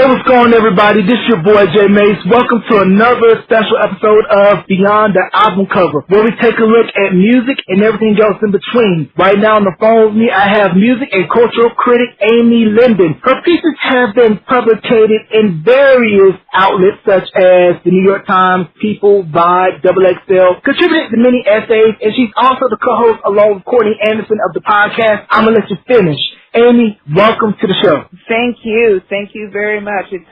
Hey, what's going on, everybody? This is your boy, Jay Mace. Welcome to another special episode of Beyond the Album Cover, where we take a look at music and everything else in between. Right now on the phone with me, I have music and cultural critic Amy Linden. Her pieces have been published in various outlets such as the New York Times, People, Vibe, XXL, contributed to many essays, and she's also the co-host along with Courtney Anderson of the podcast Immaletyoufinish. Amy, welcome to the show. Thank you. Thank you very much. It's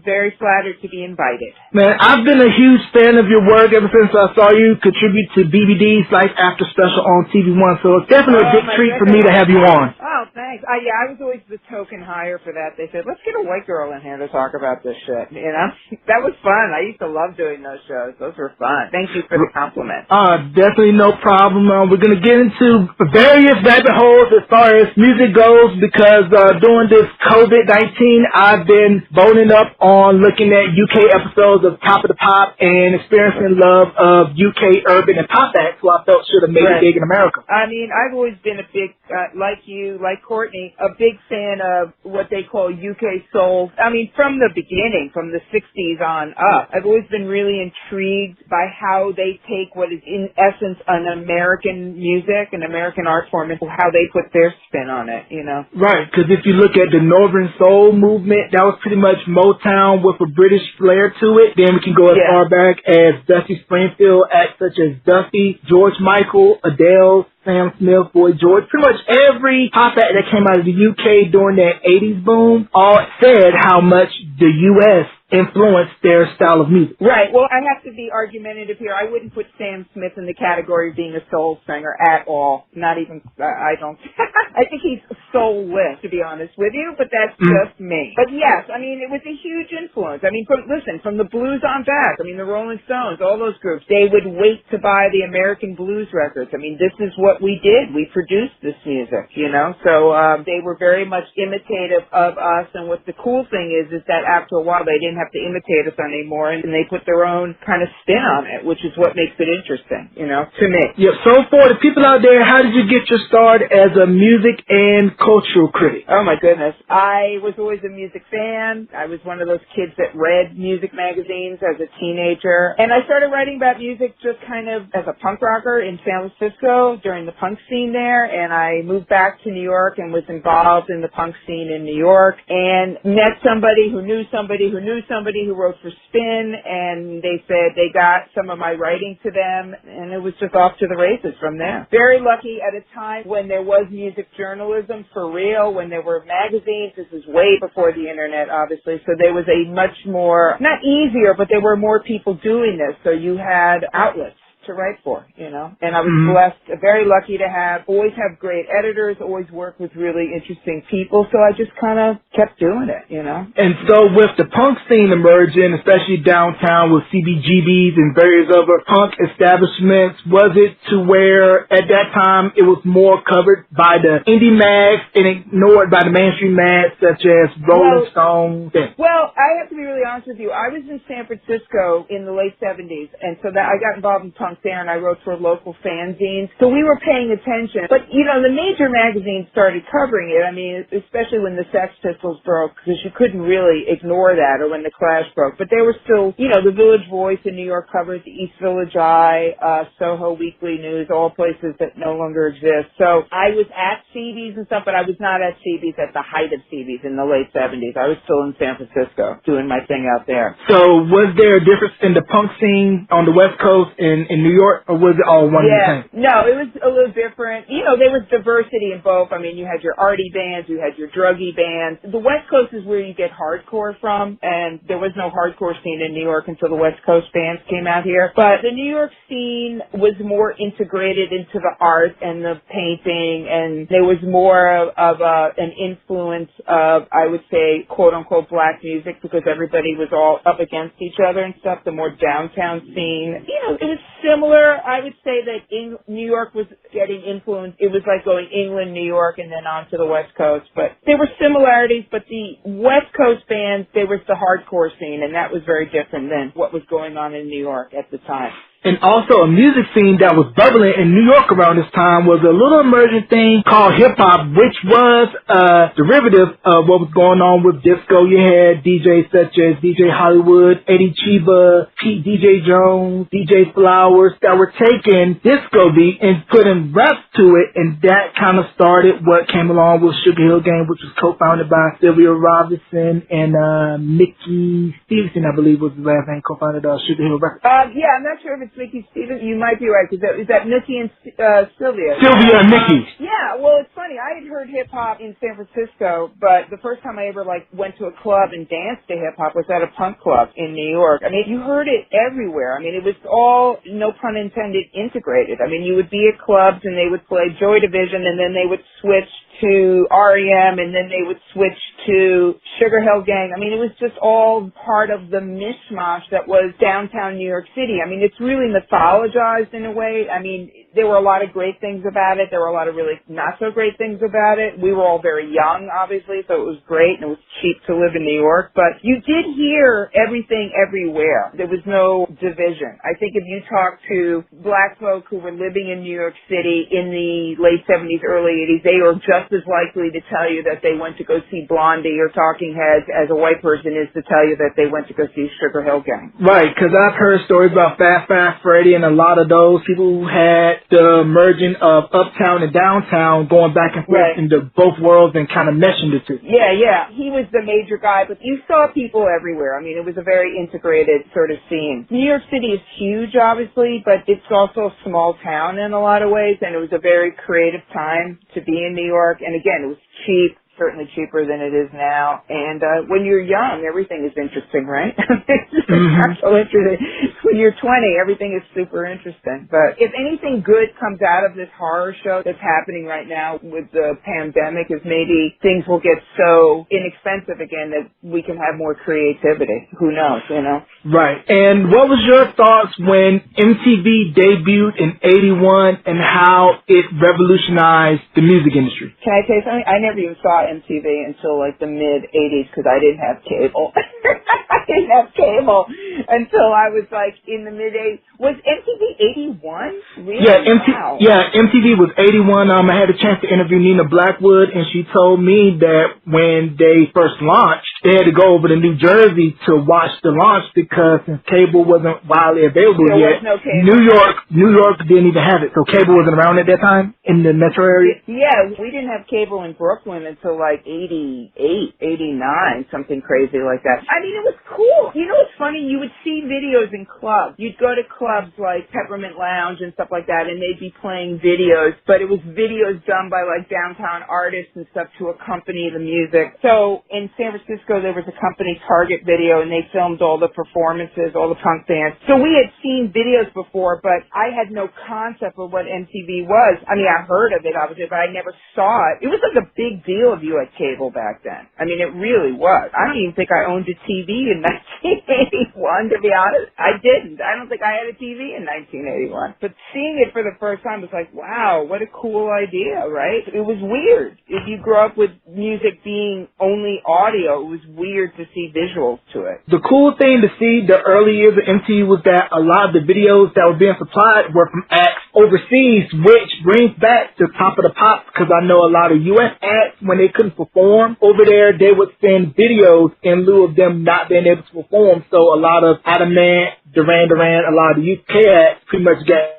very flattered to be invited. Man, I've been a huge fan of your work ever since I saw you contribute to BBD's Life After Special on TV1, so it's definitely a big treat for me to have you on. Oh, thanks. I was always the token hire for that. They said, let's get a white girl in here to talk about this shit. You know? That was fun. I used to love doing those shows. Those were fun. Thank you for the compliment. Definitely no problem. We're going to get into various rabbit holes as far as music goes, because during this COVID-19, I've been boning up on looking at UK episodes of Top of the Pop and experiencing love of UK urban and pop acts who I felt should have made it big in America. I mean, I've always been a big, like you, like Courtney, a big fan of what they call UK soul. I mean, from the beginning, from the 60s on up, I've always been really intrigued by how they take what is in essence an American music, an American art form, and how they put their spin on it, you know? Right, because if you look at the Northern Soul movement, that was pretty much Motown with a British flair to it. Then we can go as far back as Dusty Springfield, acts such as Duffy, George Michael, Adele, Sam Smith, Boy George. Pretty much every pop act that came out of the UK during that 80s boom all said how much the U.S. influenced their style of music. Right. Well, I have to be argumentative here. I wouldn't put Sam Smith in the category of being a soul singer at all. Not even, I don't. I think he's soulless, to be honest with you, but that's just me. But yes, I mean, it was a huge influence. I mean, from the blues on back, I mean, the Rolling Stones, all those groups, they would wait to buy the American blues records. I mean, this is what we did. We produced this music, you know? So they were very much imitative of us, and what the cool thing is that after a while, they didn't have to imitate us anymore, and they put their own kind of spin on it, which is what makes it interesting, you know, to me. Yeah, so for the people out there, how did you get your start as a music and cultural critic? Oh my goodness. I was always a music fan. I was one of those kids that read music magazines as a teenager, and I started writing about music just kind of as a punk rocker in San Francisco during the punk scene there, and I moved back to New York and was involved in the punk scene in New York, and met somebody who knew somebody who knew somebody who wrote for Spin, and they said they got some of my writing to them, and it was just off to the races from there. Very lucky at a time when there was music journalism for real, when there were magazines. This is way before the internet, obviously, so there was a much more, not easier, but there were more people doing this, so you had outlets to write for, you know, and I was blessed, very lucky to always have great editors, always work with really interesting people, so I just kind of kept doing it, you know. And so with the punk scene emerging, especially downtown with CBGBs and various other punk establishments, was it to where at that time it was more covered by the indie mags and ignored by the mainstream mags such as Rolling Stones? Well, I have to be really honest with you. I was in San Francisco in the late 70s, and so that I got involved in punk there, and I wrote for local fanzines, so we were paying attention. But, you know, the major magazines started covering it. I mean, especially when the Sex Pistols broke, because you couldn't really ignore that, or when the Clash broke. But they were still, you know, the Village Voice in New York covered, the East Village Eye, Soho Weekly News, all places that no longer exist. So I was at CB's and stuff, but I was not at CB's at the height of CB's in the late 70s. I was still in San Francisco doing my thing out there. So was there a difference in the punk scene on the West Coast and in New York, or was it all one and the same? No, it was a little different. You know, there was diversity in both. I mean, you had your arty bands, you had your druggy bands. The West Coast is where you get hardcore from, and there was no hardcore scene in New York until the West Coast bands came out here. But the New York scene was more integrated into the art and the painting, and there was more of an influence of, I would say, quote-unquote black music, because everybody was all up against each other and stuff. The more downtown scene, you know, it was similar. I would say that New York was getting influenced. It was like going England, New York, and then on to the West Coast. But there were similarities, but the West Coast bands, there was the hardcore scene, and that was very different than what was going on in New York at the time. And also a music scene that was bubbling in New York around this time was a little emerging thing called hip-hop, which was a derivative of what was going on with disco. You had DJs such as DJ Hollywood, Eddie Chiba, Pete DJ Jones, DJ Flowers that were taking disco beat and putting raps to it, and that kind of started what came along with Sugar Hill Gang, which was co-founded by Sylvia Robinson and Mickey Stevenson, I believe was his last name, co-founded Sugar Hill Records. Yeah, I'm not sure if it's Mickey Stevenson. You might be right. Is that Mickey and Sylvia? Sylvia and Mickey. Yeah, well, it's funny. I had heard hip-hop in San Francisco, but the first time I ever, went to a club and danced to hip-hop was at a punk club in New York. I mean, you heard it everywhere. I mean, it was all, no pun intended, integrated. I mean, you would be at clubs and they would play Joy Division and then they would switch to REM and then they would switch to Sugar Hill Gang. I mean, it was just all part of the mishmash that was downtown New York City. I mean, it's really mythologized in a way. I mean, there were a lot of great things about it. There were a lot of really not so great things about it. We were all very young, obviously, so it was great and it was cheap to live in New York. But you did hear everything everywhere. There was no division. I think if you talk to black folk who were living in New York City in the late 70s, early 80s, they are just as likely to tell you that they went to go see Blondie or Talking Heads as a white person is to tell you that they went to go see Sugar Hill Gang. Right, because I've heard stories about Fast Freddy, and a lot of those people who had the merging of uptown and downtown going back and forth into both worlds and kind of meshing the two. Yeah. He was the major guy, but you saw people everywhere. I mean, it was a very integrated sort of scene. New York City is huge, obviously, but it's also a small town in a lot of ways, and it was a very creative time to be in New York. And again, it was cheap, certainly cheaper than it is now. And when you're young, everything is interesting, right? It's so interesting. When you're 20, everything is super interesting. But if anything good comes out of this horror show that's happening right now with the pandemic is maybe things will get so inexpensive again that we can have more creativity. Who knows, you know? Right. And what was your thoughts when MTV debuted in 81 and how it revolutionized the music industry? Can I tell you something? I never even saw MTV until the mid-'80s because I didn't have cable. I didn't have cable until I was in the mid-'80s. Was MTV 81? Really? Yeah, MTV was 81. I had a chance to interview Nina Blackwood, and she told me that when they first launched, they had to go over to New Jersey to watch the launch because since cable wasn't widely available yet, there was no cable. New York didn't even have it, so cable wasn't around at that time in the metro area. Yeah, we didn't have cable in Brooklyn until 88, 89, something crazy like that. I mean, it was cool. You know what's funny? You would see videos in clubs. You'd go to clubs like Peppermint Lounge and stuff like that, and they'd be playing videos, but it was videos done by downtown artists and stuff to accompany the music. So in San Francisco, there was a company, Target Video, and they filmed all the performances, all the punk bands. So we had seen videos before, but I had no concept of what MTV was. I mean, I heard of it, obviously, but I never saw it. It was a big deal if you had cable back then. I mean, it really was. I don't even think I owned a TV in 1981, to be honest. I didn't. I don't think I had a TV in 1981. But seeing it for the first time was wow, what a cool idea, right? It was weird. If you grew up with music being only audio, it was weird to see visuals to it. The cool thing to see the early years of MTV was that a lot of the videos that were being supplied were from acts overseas, which brings back to Top of the Pops, because I know a lot of U.S. acts, when they couldn't perform over there, they would send videos in lieu of them not being able to perform. So a lot of Adamant, Duran Duran, a lot of the UK acts pretty much got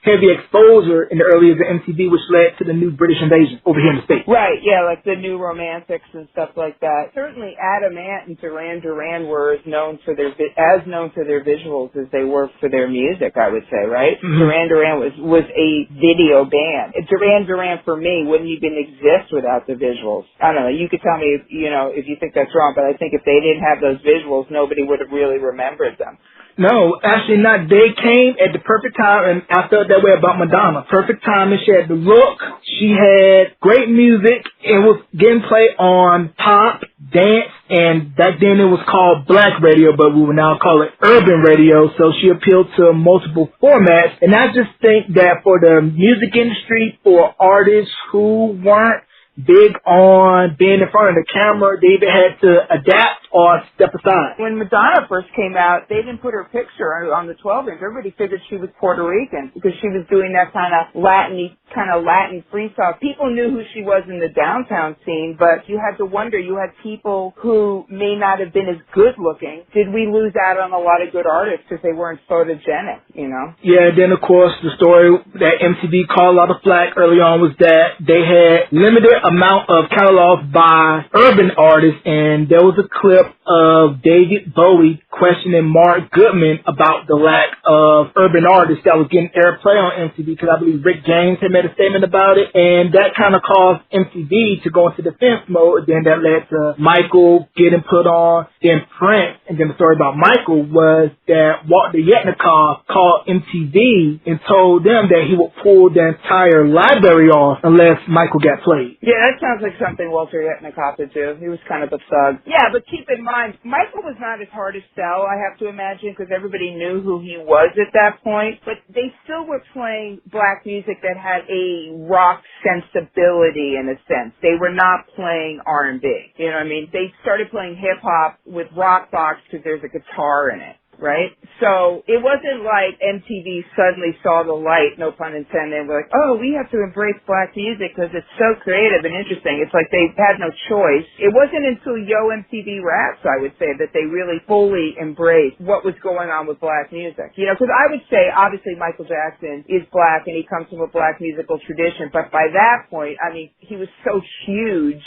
heavy exposure in the early years of MTV, which led to the new British invasion over here in the States. Right, yeah, like the New Romantics and stuff like that. Certainly Adamant and Duran Duran were as known for their visuals as they were for their music, I would say, right? Mm-hmm. Duran Duran was a video band. Duran Duran, for me, wouldn't even exist without the visuals. I don't know, you could tell me if you think that's wrong, but I think if they didn't have those visuals, nobody would have really remembered them. No, actually not. They came at the perfect time, and I felt that way about Madonna. Perfect timing. She had the look. She had great music. It was getting played on pop, dance, and back then it was called black radio, but we would now call it urban radio. So she appealed to multiple formats. And I just think that for the music industry, for artists who weren't big on being in front of the camera, they either had to adapt or step aside side. When Madonna first came out, they didn't put her picture on the 12-inch. Everybody figured she was Puerto Rican because she was doing that kind of Latin freestyle. People knew who she was in the downtown scene, but you had to wonder. You had people who may not have been as good looking. Did we lose out on a lot of good artists because they weren't photogenic, you know? Yeah, then of course the story that MTV called a lot of flack early on was that they had limited amount of catalogs by urban artists, and there was a clip of David Bowie questioning Mark Goodman about the lack of urban artists that was getting airplay on MTV, because I believe Rick James had made a statement about it, and that kind of caused MTV to go into defense mode. Then that led to Michael getting put on, then Prince, and then the story about Michael was that Walter Yetnikoff called MTV and told them that he would pull the entire library off unless Michael got played. Yeah, that sounds like something Walter Yetnikoff would do. He was kind of a thug. Yeah, but keep in mind, Michael was not as hard to sell, I have to imagine, because everybody knew who he was at that point. But they still were playing black music that had a rock sensibility, in a sense. They were not playing R&B. You know what I mean? They started playing hip-hop with rock box because there's a guitar in it. Right? So it wasn't like MTV suddenly saw the light, no pun intended, and were like, oh, we have to embrace black music because it's so creative and interesting. It's like they had no choice. It wasn't until Yo MTV Raps, I would say, that they really fully embraced what was going on with black music. You know, because I would say, obviously, Michael Jackson is black and he comes from a black musical tradition, but by that point, I mean, he was so huge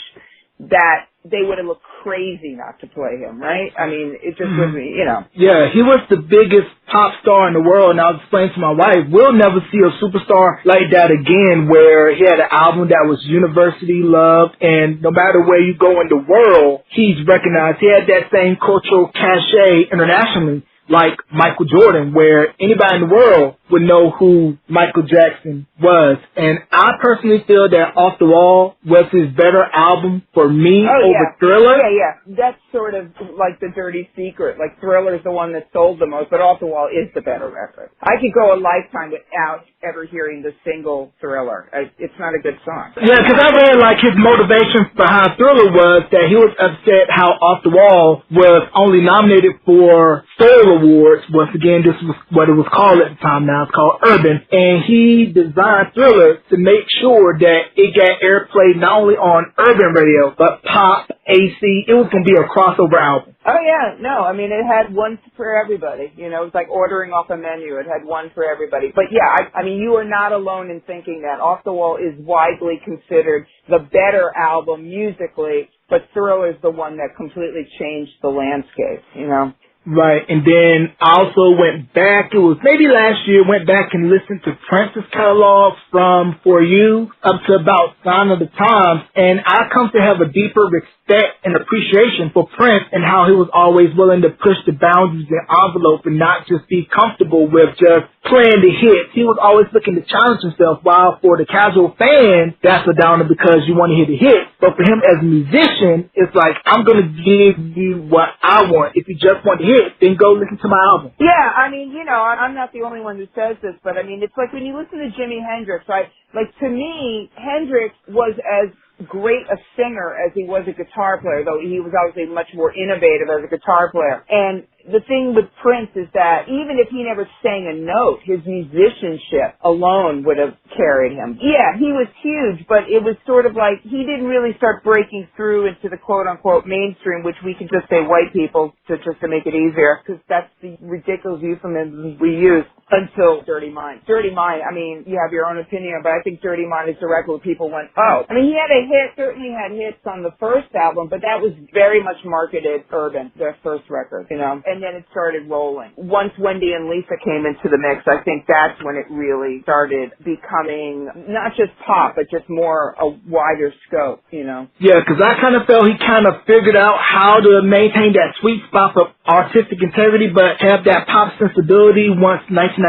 that they would have looked crazy not to play him, right? I mean, it just was, you know. Yeah, he was the biggest pop star in the world, and I was explaining to my wife, we'll never see a superstar like that again, where he had an album that was universally loved, and no matter where you go in the world, he's recognized. He had that same cultural cachet internationally, like Michael Jordan, where anybody in the world would know who Michael Jackson was. And I personally feel that Off the Wall was his better album for me over Thriller. Yeah. That's sort of like the dirty secret. Like Thriller's the one that sold the most, but Off the Wall is the better record. I could go a lifetime without ever hearing the single Thriller. It's not a good song. Yeah, because I read like his motivation behind Thriller was that he was upset how Off the Wall was only nominated for Soul Awards. Once again, this was what it was called at the time now. It's called Urban. And he designed Thriller to make sure that it got airplay not only on urban radio, but pop, AC. It was going to be a crossover album. Oh, yeah. No, I mean, it had one for everybody. You know, it was like ordering off a menu. It had one for everybody. But, yeah, I mean, you are not alone in thinking that. Off the Wall is widely considered the better album musically, but Thriller is the one that completely changed the landscape, you know. Right, and then I also went back, it was maybe last year, went back and listened to Prince's catalog from For You up to about Sign of the Times, and I come to have a deeper respect and appreciation for Prince and how he was always willing to push the boundaries and envelope and not just be comfortable with just playing the hits. He was always looking to challenge himself, while for the casual fan, that's a downer because you want to hear the hits. But for him as a musician, it's like, I'm going to give you what I want. If you just want to hear it, then go listen to my album. Yeah, I mean, you know, I'm not the only one who says this, but I mean, it's like when you listen to Jimi Hendrix, right? Like, to me, Hendrix was as great a singer as he was a guitar player, though he was obviously much more innovative as a guitar player. And the thing with Prince is that even if he never sang a note, his musicianship alone would have carried him. Yeah, he was huge, but it was sort of like he didn't really start breaking through into the quote-unquote mainstream, which we can just say white people just to make it easier, because that's the ridiculous euphemism we use, until Dirty Mind. Dirty Mind, I mean, you have your own opinion, but I think Dirty Mind is the record where people went, oh. I mean, he had a hit, certainly had hits on the first album, but that was very much marketed urban, their first record, you know, and then it started rolling. Once Wendy and Lisa came into the mix, I think that's when it really started becoming not just pop, but just more a wider scope, you know. Yeah, because I kind of felt he kind of figured out how to maintain that sweet spot of artistic integrity, but have that pop sensibility once 1999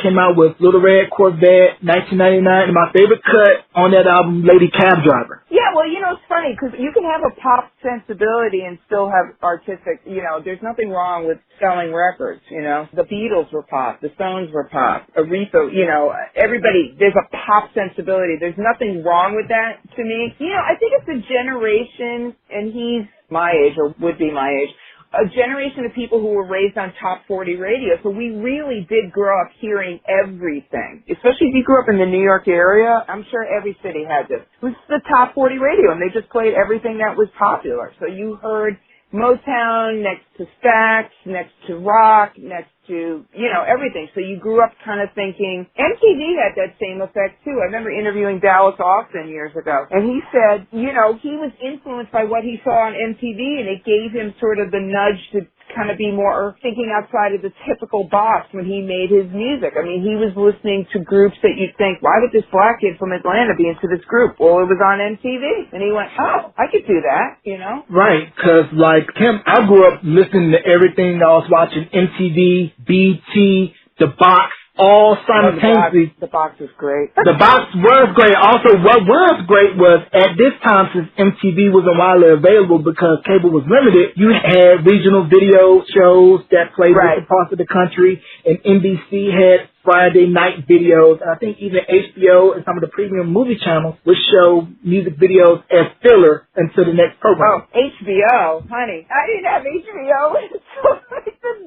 came out with Little Red Corvette, 1999, and my favorite cut on that album, Lady Cab Driver. Yeah, well, you know, it's funny, because you can have a pop sensibility and still have artistic, you know, there's nothing wrong with selling records, you know. The Beatles were pop, the Stones were pop, Aretha, you know, everybody, there's a pop sensibility. There's nothing wrong with that to me. You know, I think it's a generation, and he's my age, or would be my age, a generation of people who were raised on top 40 radio. So we really did grow up hearing everything. Especially if you grew up in the New York area, I'm sure every city had this. It was the top 40 radio, and they just played everything that was popular. So you heard Motown next to Stax, next to rock, next to, everything. So you grew up kind of thinking, MTV had that same effect too. I remember interviewing Dallas Austin years ago, and he said, he was influenced by what he saw on MTV, and it gave him sort of the nudge to kind of be more thinking outside of the typical box when he made his music. I mean, he was listening to groups that you'd think, why would this black kid from Atlanta be into this group? Well, it was on MTV. And he went, oh, I could do that, Right, because like him, I grew up listening to everything I was watching, MTV, BT, The Box, all simultaneously. The box was great. The Box was great. Also, what was great was at this time, since MTV wasn't widely available because cable was limited, you had regional video shows that played different parts of the country, and NBC had Friday night videos, and I think even HBO and some of the premium movie channels would show music videos as filler until the next program. Oh, HBO, honey. I didn't have HBO until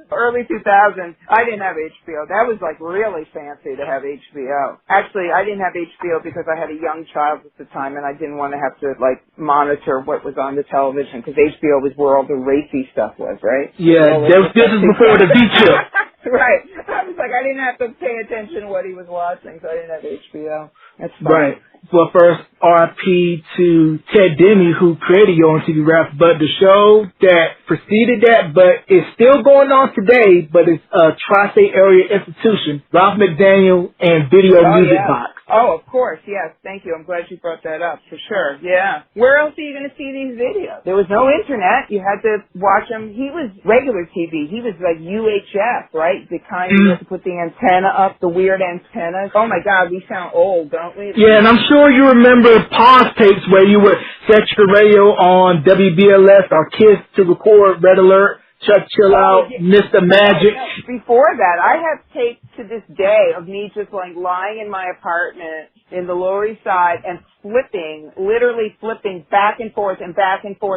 the early 2000s. I didn't have HBO. That was like really fancy to have HBO. Actually, I didn't have HBO because I had a young child at the time, and I didn't want to have to like monitor what was on the television because HBO was where all the racy stuff was, right? Yeah, this is before the V-chip. Right. I was like, I didn't have to pay attention to what he was watching, so I didn't have HBO. That's fine. Right. Well, first, RIP to Ted Demme, who created Yo MTV Raps, but the show that preceded that, but it's still going on today, but it's a tri-state area institution, Ralph McDaniel and Video Music Box. Oh, of course, yes. Thank you. I'm glad you brought that up, for sure. Yeah. Where else are you going to see these videos? There was no internet. You had to watch them. He was regular TV. He was like UHF, right? The kind you have to put the antenna up, the weird antennas. Oh, my God, we sound old, don't we? Yeah, and I'm sure you remember pause tapes where you would set your radio on WBLS or KISS to record Red Alert, Chuck Chill Out, Mr. Magic. Before that, I have tapes to this day of me just like lying in my apartment in the Lower East Side and literally flipping back and forth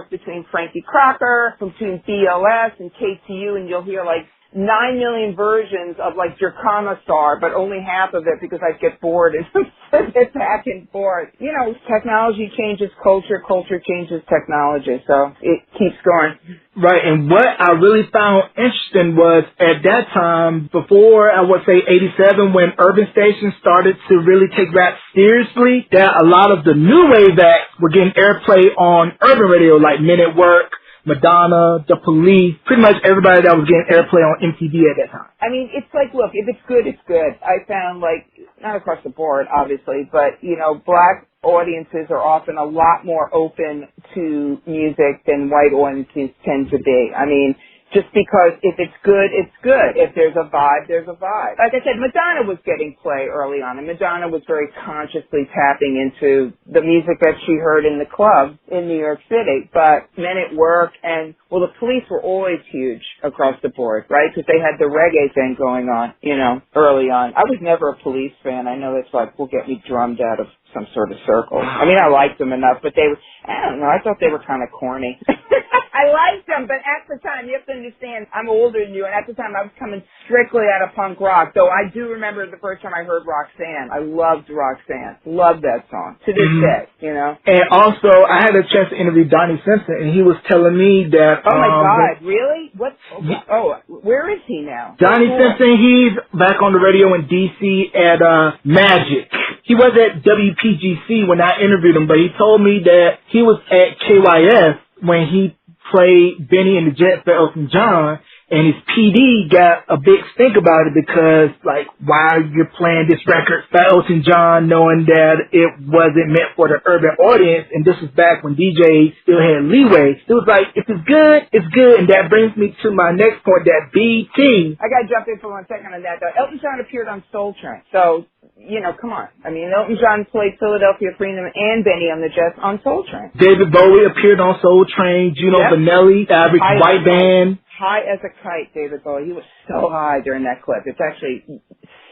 between Frankie Crocker, between BLS and KTU, and you'll hear like 9 million versions of like your Karma Star, but only half of it because I'd get bored and flip it back and forth. Technology changes culture changes technology, so it keeps going. Right, and what I really found interesting was at that time, before I would say 87, when urban stations started to really take rap seriously, that a lot of the new wave acts were getting airplay on urban radio, like Men at Work, Madonna, The Police, pretty much everybody that was getting airplay on MTV at that time. I mean, it's like, look, if it's good, it's good. I found, like, not across the board, obviously, but, black audiences are often a lot more open to music than white audiences tend to be. I mean, just because if it's good, it's good. If there's a vibe, there's a vibe. Like I said, Madonna was getting play early on, and Madonna was very consciously tapping into the music that she heard in the club in New York City. But Men at Work and, The Police were always huge across the board, right? Because they had the reggae thing going on, early on. I was never a Police fan. I know that's like will get me drummed out of some sort of circle. I mean, I liked them enough, but I don't know, I thought they were kind of corny. I liked them, but at the time, you have to understand, I'm older than you, and at the time I was coming strictly out of punk rock, though I do remember the first time I heard Roxanne. I loved Roxanne. Loved that song. To this day, And also, I had a chance to interview Donnie Simpson, and he was telling me that... Oh, my God, really? What? Oh, where is he now? Donnie Simpson, he's back on the radio in D.C. at Magic. He was at WPGC when I interviewed him, but he told me that he was at KYS when he played Benny and the Jets for Elton John, and his PD got a big stink about it because, like, why you're playing this record for Elton John knowing that it wasn't meant for the urban audience, and this was back when DJs still had leeway. It was like, if it's good, it's good, and that brings me to my next point, that BT. I gotta jump in for 1 second on that, though. Elton John appeared on Soul Train, so... come on. I mean, Elton John played Philadelphia Freedom and Benny on the Jets on Soul Train. David Bowie appeared on Soul Train. Gino Vanelli, the Average White Band. High as a kite, David Bowie. He was so high during that clip. It's actually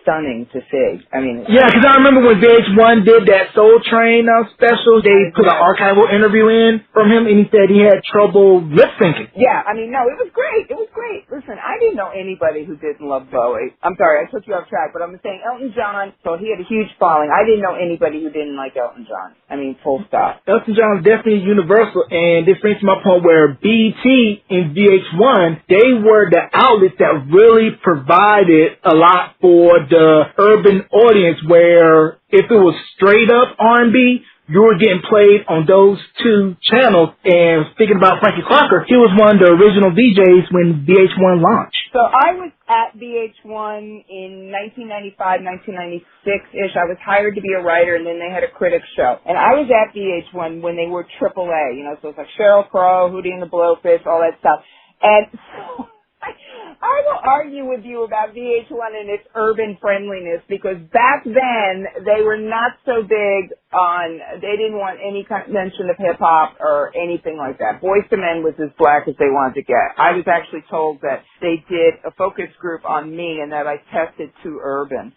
stunning to see. I mean, yeah, because I remember when VH1 did that Soul Train special, they put an archival interview in from him, and he said he had trouble lip syncing. Yeah, I mean, no, it was great. It was great. Listen, I didn't know anybody who didn't love Bowie. I'm sorry, I took you off track, but I'm saying Elton John, so he had a huge following. I didn't know anybody who didn't like Elton John. I mean, full stop. Elton John is definitely universal, and this brings to my point where BET and VH1, they were the outlets that really provided a lot for the urban audience, where if it was straight up R&B, you were getting played on those two channels. And speaking about Frankie Crocker, he was one of the original VJs when VH1 launched. So I was at VH1 in 1995, 1996-ish. I was hired to be a writer, and then they had a Critic show. And I was at VH1 when they were AAA, you know, so it's like Sheryl Crow, Hootie and the Blowfish, all that stuff. And so I will argue with you about VH1 and its urban friendliness, because back then they were not so big on, they didn't want any kind of mention of hip hop or anything like that. Boyz II Men was as black as they wanted to get. I was actually told that they did a focus group on me and that I tested too urban.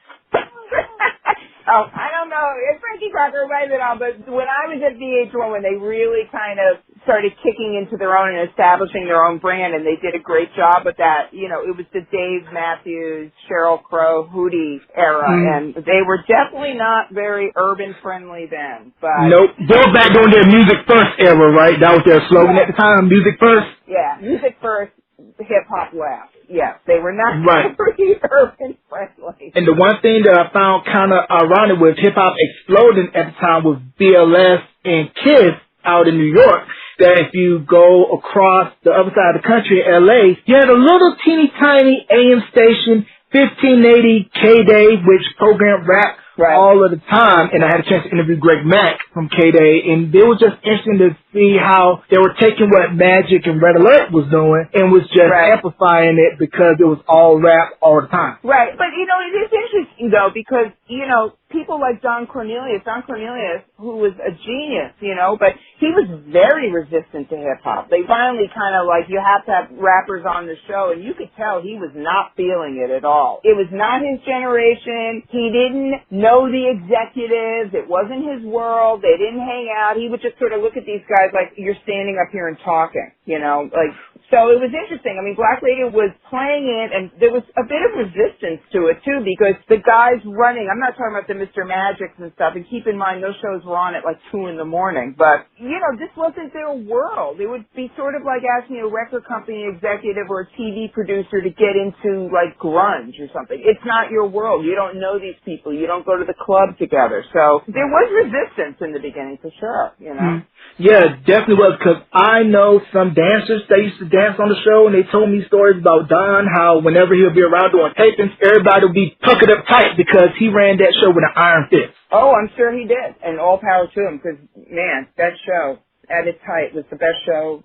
Oh, I don't know. Frankie Crocker might have been on, but when I was at VH1, when they really kind of started kicking into their own and establishing their own brand, and they did a great job with that, you know, it was the Dave Matthews, Sheryl Crow, Hootie era, and they were definitely not very urban friendly then. But nope. They were back during their Music First era, right? That was their slogan at the time, Music First. Yeah, Music First, hip hop left. Yes, they were not very urban friendly. And the one thing that I found kind of ironic with hip-hop exploding at the time was BLS and Kiss out in New York, that if you go across the other side of the country, LA, you had a little teeny tiny AM station, 1580 K-Day, which programmed rap all of the time, and I had a chance to interview Greg Mack from K-Day, and it was just interesting to see how they were taking what Magic and Red Alert was doing and was just amplifying it because it was all rap all the time. Right, but you know, it is interesting though, because, you know, people like Don Cornelius, who was a genius, you know, but he was very resistant to hip-hop. They finally kind of like, you have to have rappers on the show, and you could tell he was not feeling it at all. It was not his generation. He didn't know the executives. It wasn't his world. They didn't hang out. He would just sort of look at these guys like, you're standing up here and talking, you know, like. So it was interesting. I mean, Black Radio was playing it, and there was a bit of resistance to it, too, because the guys running, I'm not talking about the Mr. Magics and stuff, and keep in mind, those shows were on at like 2 in the morning, but, you know, this wasn't their world. It would be sort of like asking a record company executive or a TV producer to get into, like, grunge or something. It's not your world. You don't know these people. You don't go to the club together. So there was resistance in the beginning, for sure, you know? Yeah, definitely was, because I know some dancers that used to dance on the show, and they told me stories about Don, how whenever he would be around doing tapings, everybody would be puckered up tight because he ran that show with an iron fist. Oh, I'm sure he did, and all power to him, because, man, that show, at its height, was the best show.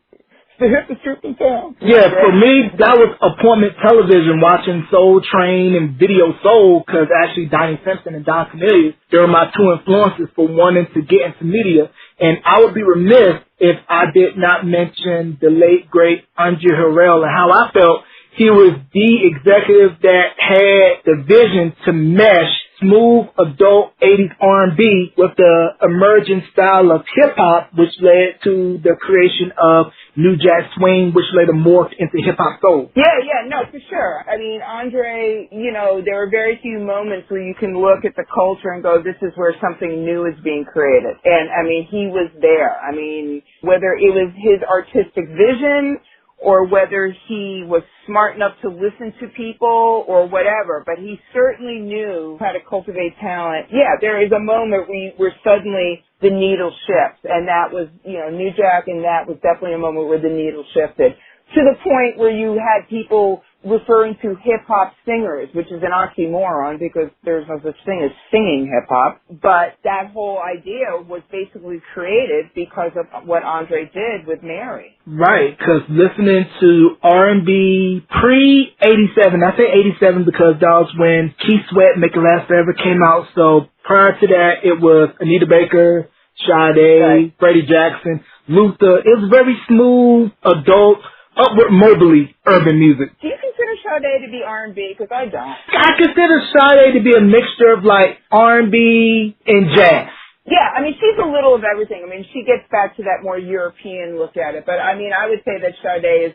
The hippest troop in town. Yeah, for me, that was appointment television, watching Soul Train and Video Soul, because actually Donnie Simpson and Don Cornelius, they were my two influences for wanting to get into media. And I would be remiss if I did not mention the late, great Andre Harrell and how I felt he was the executive that had the vision to mesh smooth adult 80s R&B with the emerging style of hip-hop, which led to the creation of New Jack Swing, which later morphed into hip-hop soul. Yeah, no, for sure. I mean, Andre, you know, there are very few moments where you can look at the culture and go, this is where something new is being created. And, I mean, he was there. I mean, whether it was his artistic vision or whether he was smart enough to listen to people or whatever, but he certainly knew how to cultivate talent. Yeah, there is a moment where suddenly the needle shifts, and that was, you know, New Jack, and that was definitely a moment where the needle shifted. To the point where you had people referring to hip-hop singers, which is an oxymoron because there's no such thing as singing hip-hop. But that whole idea was basically created because of what Andre did with Mary. Right, because listening to R&B pre-87, I say 87 because that was when Keith Sweat, Make It Last Forever came out. So prior to that, it was Anita Baker, Sade, Freddie Jackson, Luther. It was very smooth, adult, upward mobily urban music. Do you consider Sade to be R&B? Because I don't. I consider Sade to be a mixture of like R&B and jazz. Yeah, I mean, she's a little of everything. I mean, she gets back to that more European look at it. But, I mean, I would say that Sade is,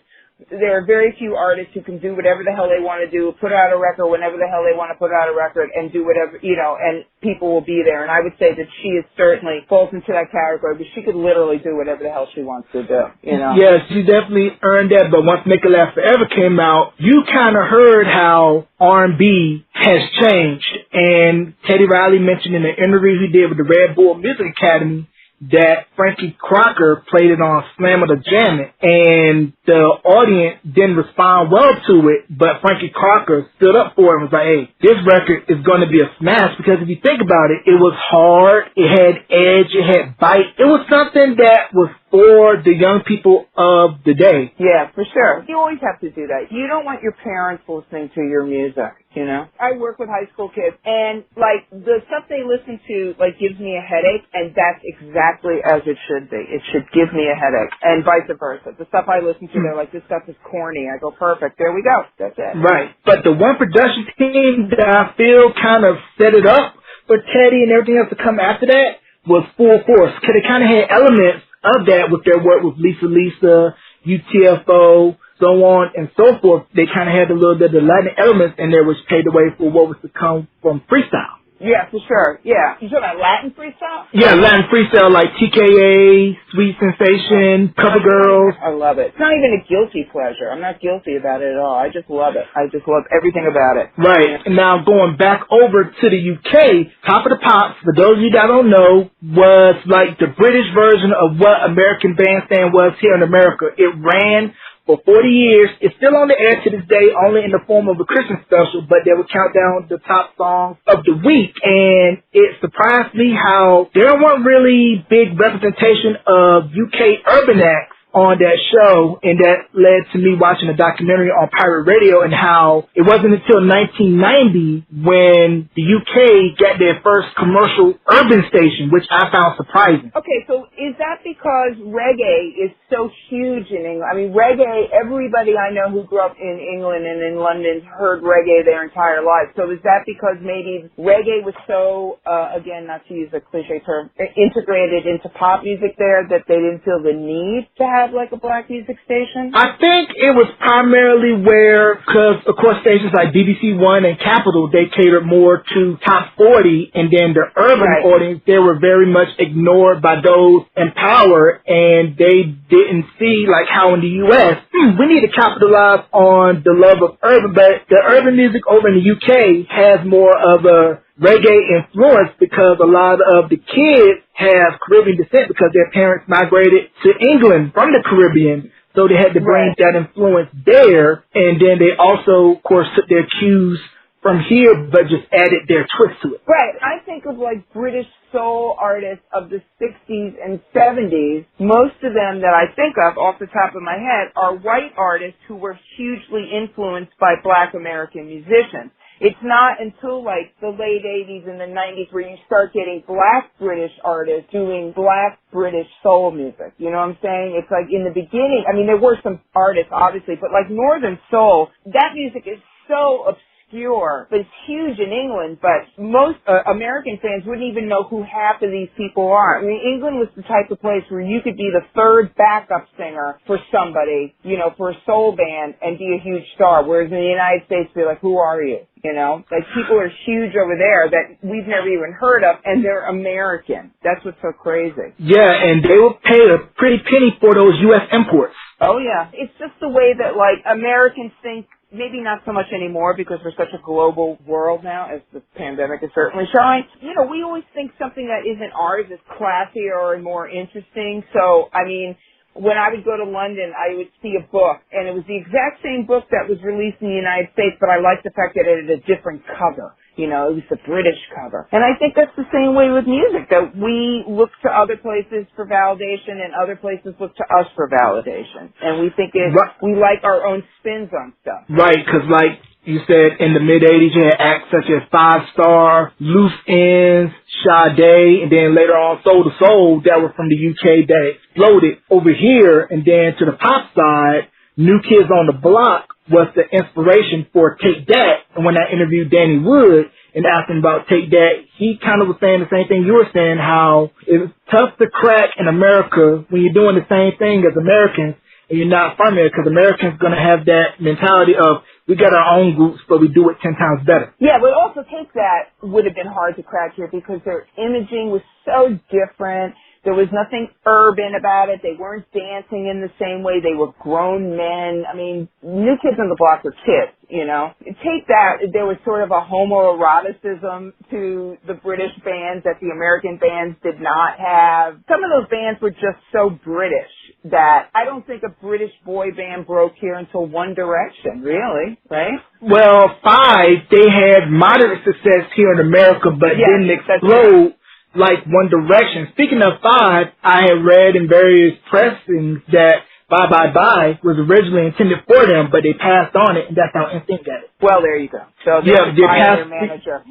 there are very few artists who can do whatever the hell they want to do, put out a record whenever the hell they want to put out a record, and do whatever, you know, and people will be there. And I would say that she is certainly falls into that category, but she could literally do whatever the hell she wants to do, you know? Yeah, she definitely earned that. But once Make It Last Forever came out, you kind of heard how R&B has changed. And Teddy Riley mentioned in an interview he did with the Red Bull Music Academy that Frankie Crocker played it on Slam of the Jam It, and the audience didn't respond well to it, but Frankie Crocker stood up for it and was like, hey, this record is going to be a smash, because if you think about it, it was hard, it had edge, it had bite. It was something that was for the young people of the day. Yeah, for sure. You always have to do that. You don't want your parents listening to your music, you know? I work with high school kids, and, like, the stuff they listen to, like, gives me a headache, and that's exactly as it should be. It should give me a headache, and vice versa. The stuff I listen to, they're like, this stuff is corny. I go, perfect. There we go. That's it. Right. But the one production team that I feel kind of set it up for Teddy and everything else to come after that was Full Force, because it kind of had elements of that with their work with Lisa, UTFO, so on and so forth. They kind of had a little bit of the Latin elements in there, which paved the way for what was to come from freestyle. Yeah, for sure. Yeah. You talking about Latin freestyle? Yeah, Latin freestyle like TKA, Sweet Sensation, Cover Girls. I love it. It's not even a guilty pleasure. I'm not guilty about it at all. I just love it. I just love everything about it. Right. And now going back over to the UK, Top of the Pops, for those of you that don't know, was like the British version of what American Bandstand was here in America. It ran for 40 years. It's still on the air to this day, only in the form of a Christmas special, but they would count down the top songs of the week. And it surprised me how there weren't really big representation of UK urban acts on that show, and that led to me watching a documentary on pirate radio, and how it wasn't until 1990 when the UK got their first commercial urban station, which I found surprising. Okay, so is that because reggae is so huge in England? I mean, reggae, everybody I know who grew up in England and in London heard reggae their entire lives. So is that because maybe reggae was so, again, not to use a cliche term, integrated into pop music there that they didn't feel the need to have like a black music station? I think it was primarily where, because of course stations like BBC One and Capital, they catered more to top 40, and then the urban audience, they were very much ignored by those in power, and they didn't see like how in the U.S., we need to capitalize on the love of urban, but the urban music over in the UK has more of a reggae influence because a lot of the kids have Caribbean descent because their parents migrated to England from the Caribbean. So they had to bring that influence there. And then they also, of course, took their cues from here, but just added their twist to it. Right. I think of like British soul artists of the 60s and 70s. Most of them that I think of off the top of my head are white artists who were hugely influenced by black American musicians. It's not until like the late 80s and the 90s where you start getting black British artists doing black British soul music. You know what I'm saying? It's like in the beginning, I mean, there were some artists obviously, but like Northern Soul, that music is so obscure, but it's huge in England, but most American fans wouldn't even know who half of these people are. I mean, England was the type of place where you could be the third backup singer for somebody, you know, for a soul band and be a huge star, whereas in the United States, be like, who are you? You know, like people are huge over there that we've never even heard of, and they're American. That's what's so crazy. Yeah, and they will pay a pretty penny for those U.S. imports. Oh, yeah. It's just the way that, like, Americans think, maybe not so much anymore because we're such a global world now, as the pandemic is certainly showing. You know, we always think something that isn't ours is classier or more interesting. So, I mean, when I would go to London, I would see a book, and it was the exact same book that was released in the United States, but I liked the fact that it had a different cover. You know, it was the British cover. And I think that's the same way with music, that we look to other places for validation and other places look to us for validation. And we think we like our own spins on stuff. Right, because like you said, in the mid-'80s, you had acts such as Five Star, Loose Ends, Sade, and then later on Soul to Soul that were from the UK that exploded over here. And then to the pop side, New Kids on the Block was the inspiration for Take That. And when I interviewed Danny Wood and asked him about Take That, he kind of was saying the same thing you were saying, how it's tough to crack in America when you're doing the same thing as Americans and you're not from here, because Americans going to have that mentality of, we got our own groups, but we do it 10 times better. Yeah, but also Take That would have been hard to crack here because their imaging was so different. There was nothing urban about it. They weren't dancing in the same way. They were grown men. I mean, New Kids on the Block were kids, you know. Take That, there was sort of a homoeroticism to the British bands that the American bands did not have. Some of those bands were just so British that I don't think a British boy band broke here until One Direction, really, right? Well, Five, they had moderate success here in America, but didn't explode like One Direction. Speaking of Five, I had read in various pressings that Bye Bye Bye was originally intended for them, but they passed on it, and that's how NSYNC got it. Well, there you go. So yeah, they passed, their manager.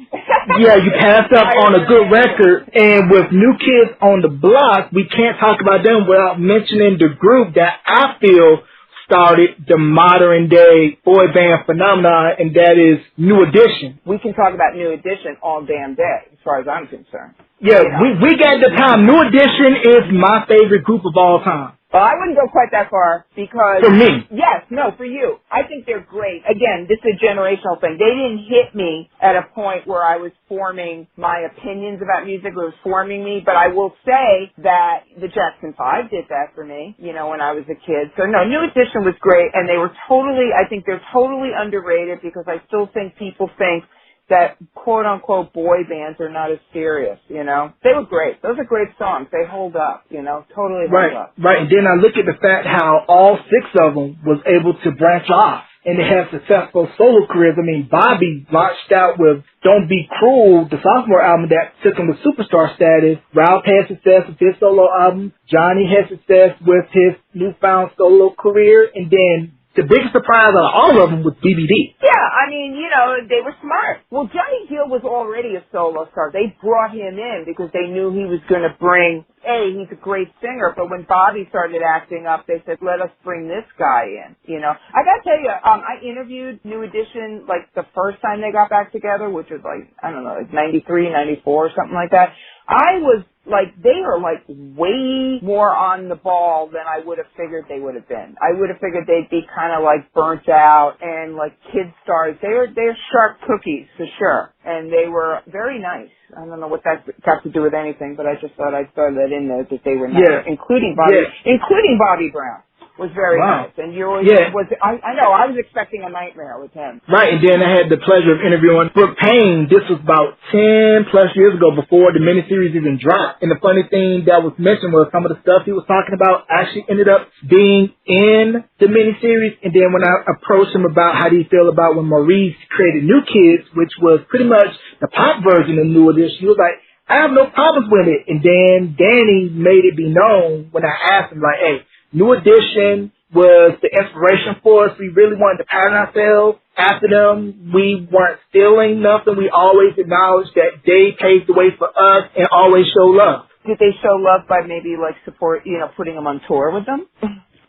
Yeah, you passed up on a good record, and with New Kids on the Block, we can't talk about them without mentioning the group that I feel started the modern day boy band phenomenon, and that is New Edition. We can talk about New Edition all damn day, as far as I'm concerned. Yeah, we got the time. New Edition is my favorite group of all time. Well, I wouldn't go quite that far because... For me. Yes, no, for you. I think they're great. Again, this is a generational thing. They didn't hit me at a point where I was forming my opinions about music. It was forming me. But I will say that the Jackson 5 did that for me, you know, when I was a kid. So, no, New Edition was great. And they were totally, I think they're totally underrated because I still think people think that quote-unquote boy bands are not as serious, you know. They were great. Those are great songs. They hold up, you know, totally hold up. Right, and then I look at the fact how all 6 of them was able to branch off and they have successful solo careers. I mean, Bobby launched out with Don't Be Cruel, the sophomore album that took him to superstar status. Ralph had success with his solo album. Johnny had success with his newfound solo career, and then the biggest surprise out of all of them was BBD. Yeah, I mean, you know, they were smart. Well, Johnny Gill was already a solo star. They brought him in because they knew he was going to bring, he's a great singer, but when Bobby started acting up, they said, let us bring this guy in, you know. I got to tell you, I interviewed New Edition, like, the first time they got back together, which was, like, I don't know, like 93, 94, something like that. I was like, they are like way more on the ball than I would have figured they would have been. I would have figured they'd be kind of like burnt out and like kid stars. They're sharp cookies for sure. And they were very nice. I don't know what that got to do with anything, but I just thought I'd throw that in there that they were nice, including Bobby Brown. Was very nice, and you always I know, I was expecting a nightmare with him. Right, and then I had the pleasure of interviewing Brooke Payne. This was about 10 plus years ago before the miniseries even dropped. And the funny thing that was mentioned was some of the stuff he was talking about actually ended up being in the miniseries. And then when I approached him about how do you feel about when Maurice created New Kids, which was pretty much the pop version of New Edition, he was like, I have no problems with it. And then Danny made it be known when I asked him, like, hey, New Edition was the inspiration for us. We really wanted to pattern ourselves after them. We weren't stealing nothing. We always acknowledged that they paved the way for us and always show love. Did they show love by maybe like support, you know, putting them on tour with them?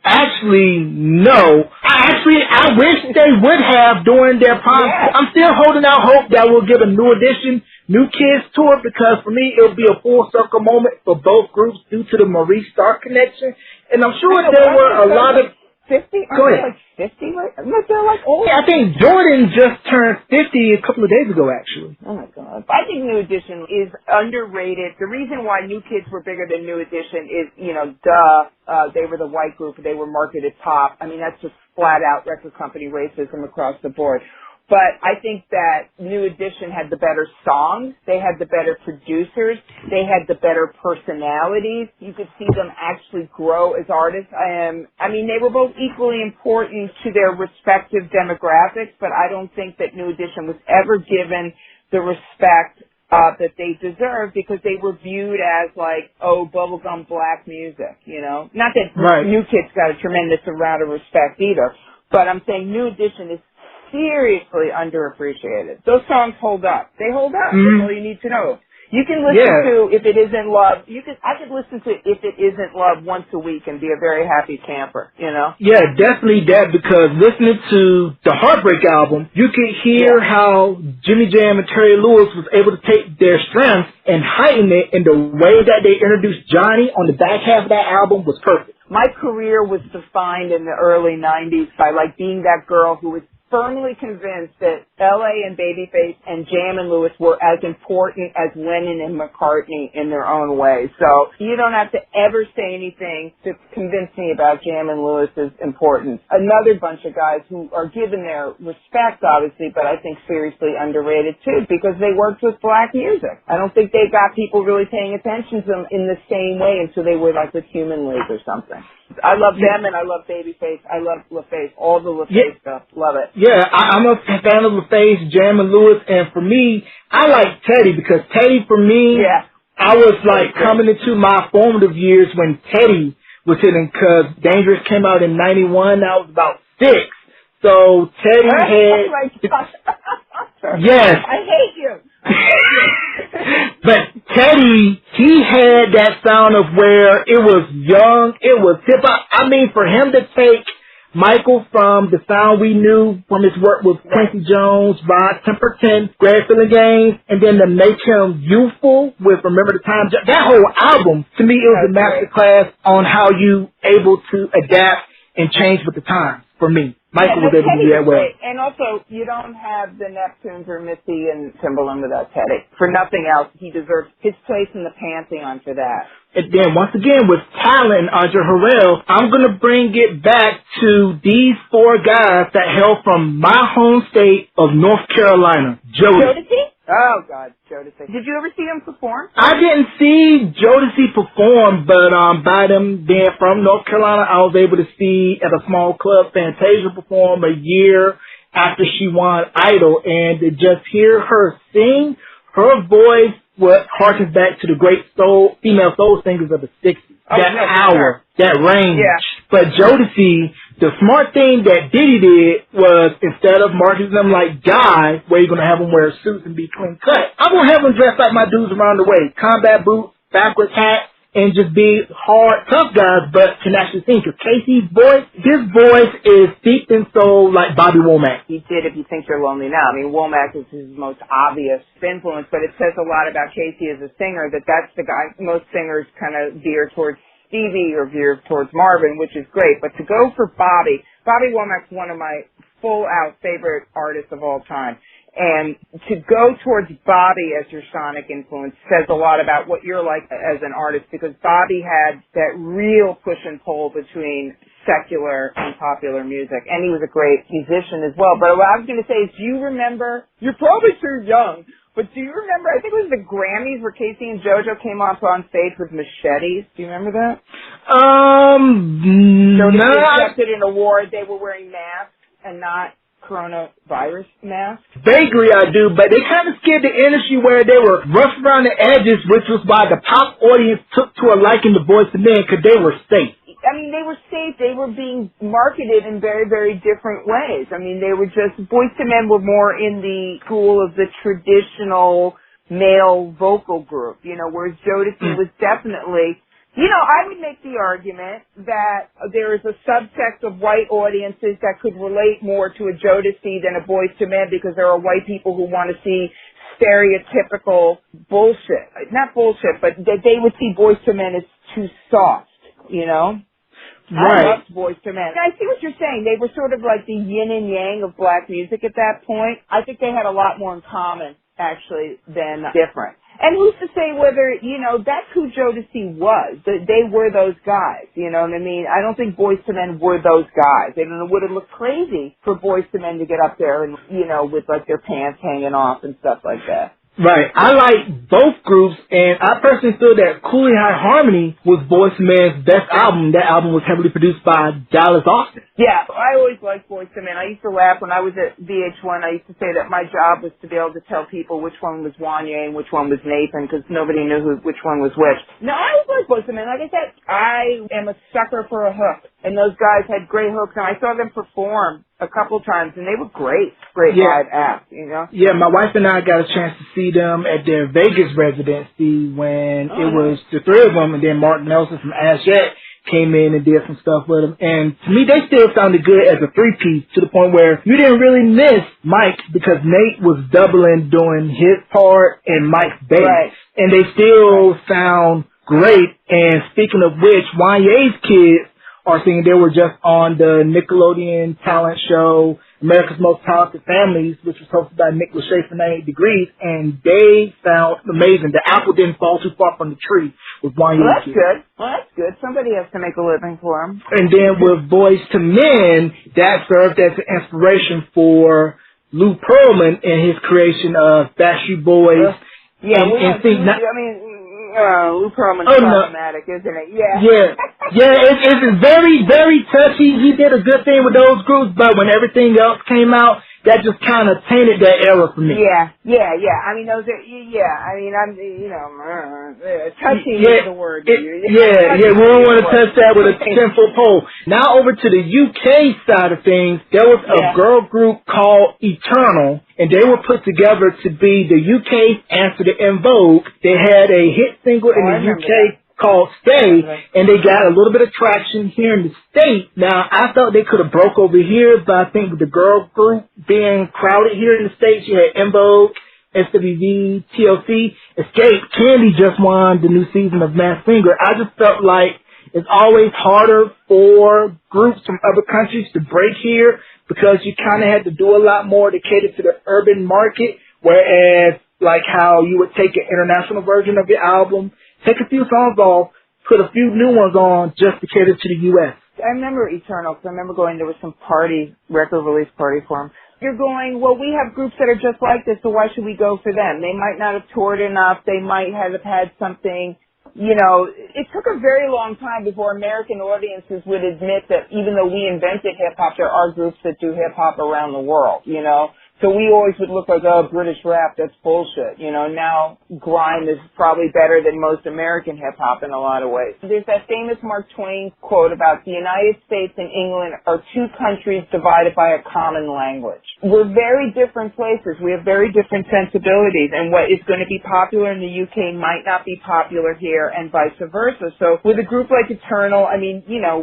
Actually, no. I wish they would have during their prime. Yeah. I'm still holding out hope that we'll get a New Edition, New Kids tour, because for me, it'll be a full circle moment for both groups due to the Maurice Stark connection. And I'm sure there were a lot of 50? Go ahead. Like 50? They're like old. Yeah, I think Jordan just turned 50 a couple of days ago, actually. Oh, my God. I think New Edition is underrated. The reason why New Kids were bigger than New Edition is, you know, they were the white group. They were marketed top. I mean, that's just flat-out record company racism across the board. But I think that New Edition had the better songs. They had the better producers. They had the better personalities. You could see them actually grow as artists. I mean, they were both equally important to their respective demographics, but I don't think that New Edition was ever given the respect that they deserved because they were viewed as like, bubblegum black music, you know? Not that New Kids got a tremendous amount of respect either, but I'm saying New Edition is seriously underappreciated. Those songs hold up. They hold up. That's all you need to know. You can listen to If It Isn't Love. I could listen to If It Isn't Love once a week and be a very happy camper, you know? Yeah, definitely that, because listening to the Heartbreak album, you could hear how Jimmy Jam and Terry Lewis was able to take their strengths and heighten it, and the way that they introduced Johnny on the back half of that album was perfect. My career was defined in the early 90s by, like, being that girl who was firmly convinced that L.A. and Babyface and Jam and Lewis were as important as Lennon and McCartney in their own way. So you don't have to ever say anything to convince me about Jam and Lewis's importance. Another bunch of guys who are given their respect, obviously, but I think seriously underrated too, because they worked with black music. I don't think they got people really paying attention to them in the same way until they were like with Human League or something. I love them, and I love Babyface. I love LaFace, all the LaFace stuff. Love it. Yeah, I'm a fan of LaFace, Jam and Lewis, and for me, I like Teddy, because Teddy, for me, I was like coming into my formative years when Teddy was hitting, because Dangerous came out in 91, I was about 6. So Teddy had... Oh my God. Yes. I hate you. But Teddy, he had that sound of where it was young, it was hip-hop. I mean, for him to take Michael from the sound we knew from his work with Quincy Jones, Rod Temperton, Greg Filling Gaines, and then to make him youthful with Remember the Time. That whole album, to me, it was a masterclass on how you able to adapt and change with the times, for me. Michael was able to do that well. And also, you don't have the Neptunes or Missy and Timbaland without Teddy. For nothing else, he deserves his place in the pantheon for that. And then, once again, with talent, Andre Harrell, I'm going to bring it back to these 4 guys that hail from my home state of North Carolina. Jodeci? Oh, God, Jodeci. Did you ever see him perform? I didn't see Jodeci perform, but by them being from North Carolina, I was able to see at a small club Fantasia perform a year after she won Idol, and to just hear her sing, her voice harkens back to the great female soul singers of the 60s. That range. Yeah. But Jodeci, the smart thing that Diddy did was, instead of marketing them like guys, where you're going to have them wear suits and be clean cut, I'm going to have them dress like my dudes around the way. Combat boots, backwards hats, and just be hard, tough guys, but can actually sing. Because Casey's voice, his voice is deep in soul like Bobby Womack. He did If You Think You're Lonely Now. I mean, Womack is his most obvious influence, but it says a lot about Casey as a singer, that's the guy most singers kind of veer towards Stevie or veer towards Marvin, which is great. But to go for Bobby Womack's one of my full-out favorite artists of all time. And to go towards Bobby as your sonic influence says a lot about what you're like as an artist, because Bobby had that real push and pull between secular and popular music. And he was a great musician as well. But what I was going to say is, do you remember, you're probably too young, but do you remember, I think it was the Grammys where Casey and JoJo came on stage with machetes. Do you remember that? No. They accepted an award. They were wearing masks and not coronavirus masks. Vaguely I do, but they kind of scared the industry where they were rough around the edges, which was why the pop audience took to a liking to Boyz II Men, because they were safe. I mean, they were safe. They were being marketed in very, very different ways. I mean, they were just, Boyz II Men were more in the school of the traditional male vocal group, whereas Jodeci was definitely, I would make the argument that there is a subsect of white audiences that could relate more to a Jodeci than a Boyz II Men, because there are white people who want to see stereotypical bullshit. Not bullshit, but that they would see Boyz II Men as too soft, Right. I loved Boyz II Men. I see what you're saying. They were sort of like the yin and yang of black music at that point. I think they had a lot more in common, actually, than different. And who's to say whether, that's who Jodeci was. They were those guys, you know what I mean? I don't think Boyz II Men were those guys. It would have looked crazy for Boyz II Men to get up there and, with like their pants hanging off and stuff like that. Right. I like both groups, and I personally feel that Cooley High Harmony was Boyz II Men's best album. That album was heavily produced by Dallas Austin. Yeah, I always liked Boyz II Men. I used to laugh when I was at VH1. I used to say that my job was to be able to tell people which one was Wanye and which one was Nathan, because nobody knew which one was which. No, I always liked Boyz II Men. Like I said, I am a sucker for a hook, and those guys had great hooks, and I saw them perform a couple times, and they were great live acts, you know? Yeah, my wife and I got a chance to see them at their Vegas residency when it was the three of them, and then Mark Nelson from Ash Yet came in and did some stuff with them. And to me, they still sounded good as a three-piece to the point where you didn't really miss Mike because Nate was doubling doing his part and Mike's bass. Right. And they still sound great. And speaking of which, Wanye's kids are singing. They were just on the Nickelodeon talent show, America's Most Talented Families, which was hosted by Nick Lachey for 98 Degrees, and they sound amazing. The apple didn't fall too far from the tree with Wanye's Well, that's kids. good. Well, that's good. Somebody has to make a living for them. And then with Boys to Men, that served as an inspiration for Lou Pearlman in his creation of Backstreet Boys. Yeah, Lou Pearlman's problematic, isn't it? Yeah. It's very, very touchy. He did a good thing with those groups, but when everything else came out, that just kind of tainted that era for me. Yeah. I mean, those are, I'm, touchy is the word. We don't want to touch that with a 10-foot pole. Now over to the UK side of things, there was a girl group called Eternal, and they were put together to be the UK's answer to En Vogue. They had a hit single in the UK called Stay, and they got a little bit of traction here in the States. Now, I thought they could have broke over here, but I think with the girl group being crowded here in the States, you had En Vogue, SWV, TLC, Escape. Candy just won the new season of Masked Singer. I just felt like it's always harder for groups from other countries to break here because you kind of had to do a lot more to cater to the urban market, whereas like how you would take an international version of your album, take a few songs off, put a few new ones on just to cater to the U.S. I remember Eternal, because I remember going, there was some record release party for them. You're going, well, we have groups that are just like this, so why should we go for them? They might not have toured enough. They might have had something, it took a very long time before American audiences would admit that even though we invented hip-hop, there are groups that do hip-hop around the world, So we always would look like, British rap, that's bullshit. Now grime is probably better than most American hip-hop in a lot of ways. There's that famous Mark Twain quote about the United States and England are two countries divided by a common language. We're very different places. We have very different sensibilities, and what is going to be popular in the UK might not be popular here, and vice versa. So with a group like Eternal,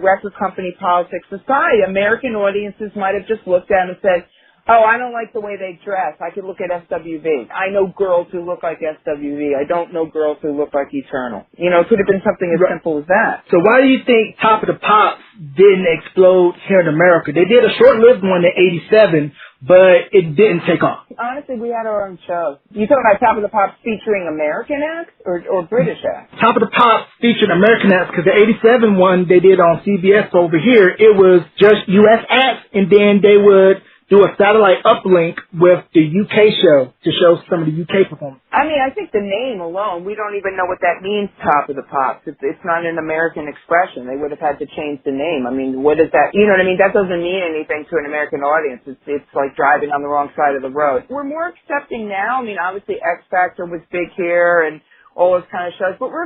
record company politics aside, American audiences might have just looked at it and said, I don't like the way they dress. I could look at SWV. I know girls who look like SWV. I don't know girls who look like Eternal. It could have been something as simple as that. So why do you think Top of the Pops didn't explode here in America? They did a short-lived one in 87, but it didn't take off. Honestly, we had our own show. You talking about Top of the Pops featuring American acts or British acts? Top of the Pops featured American acts because the 87 one they did on CBS over here, it was just U.S. acts, and then they would do a satellite uplink with the UK show to show some of the UK performance. I think the name alone, we don't even know what that means, Top of the Pops. It's not an American expression. They would have had to change the name. What is that? You know what I mean? That doesn't mean anything to an American audience. It's like driving on the wrong side of the road. We're more accepting now. Obviously X Factor was big here and all those kind of shows, but we're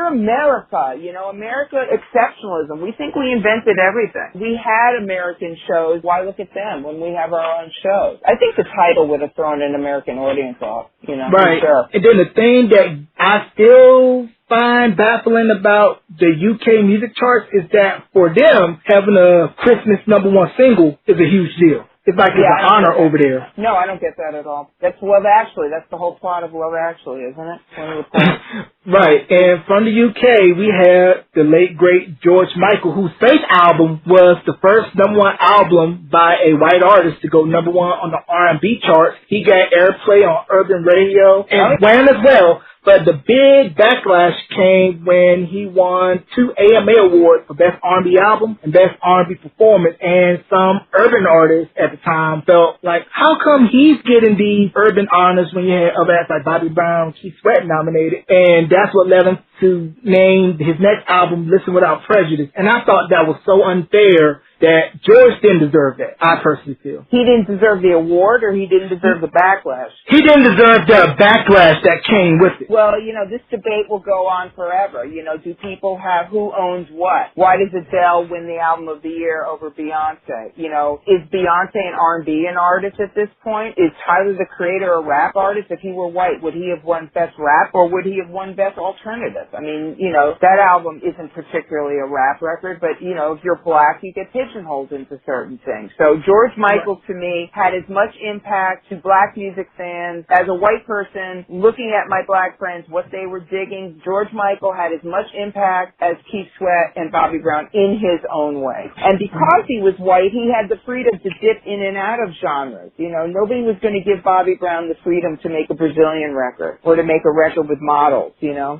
America, America exceptionalism. We think we invented everything. We had American shows. Why look at them when we have our own shows? I think the title would have thrown an American audience off, Right. Sure. And then the thing that I still find baffling about the UK music charts is that for them, having a Christmas #1 single is a huge deal. It's like it's an honor over there. No, I don't get that at all. That's Love Actually. That's the whole plot of Love Actually, isn't it? Right. And from the UK, we had the late, great George Michael, whose Faith album was the first #1 album by a white artist to go #1 on the R&B charts. He got airplay on urban radio and Wham as well. But the big backlash came when he won 2 AMA awards for Best R&B Album and Best R&B Performance, and some urban artists at the time felt like, how come he's getting these urban honors when you had other acts like Bobby Brown, Keith Sweat nominated? And that's what led him to name his next album Listen Without Prejudice. And I thought that was so unfair that George didn't deserve that, I personally feel. He didn't deserve the award, or he didn't deserve the backlash? He didn't deserve the backlash that came with it. Well, this debate will go on forever. Do people have who owns what? Why does Adele win the album of the year over Beyonce? Is Beyonce an R&B an artist at this point? Is Tyler, the Creator, a rap artist? If he were white, would he have won Best Rap, or would he have won Best Alternative? I mean, that album isn't particularly a rap record, but, if you're black, you get pigeonholed into certain things. So George Michael, to me, had as much impact to black music fans as a white person looking at my black friends, what they were digging. George Michael had as much impact as Keith Sweat and Bobby Brown in his own way. And because he was white, he had the freedom to dip in and out of genres. Nobody was going to give Bobby Brown the freedom to make a Brazilian record or to make a record with models,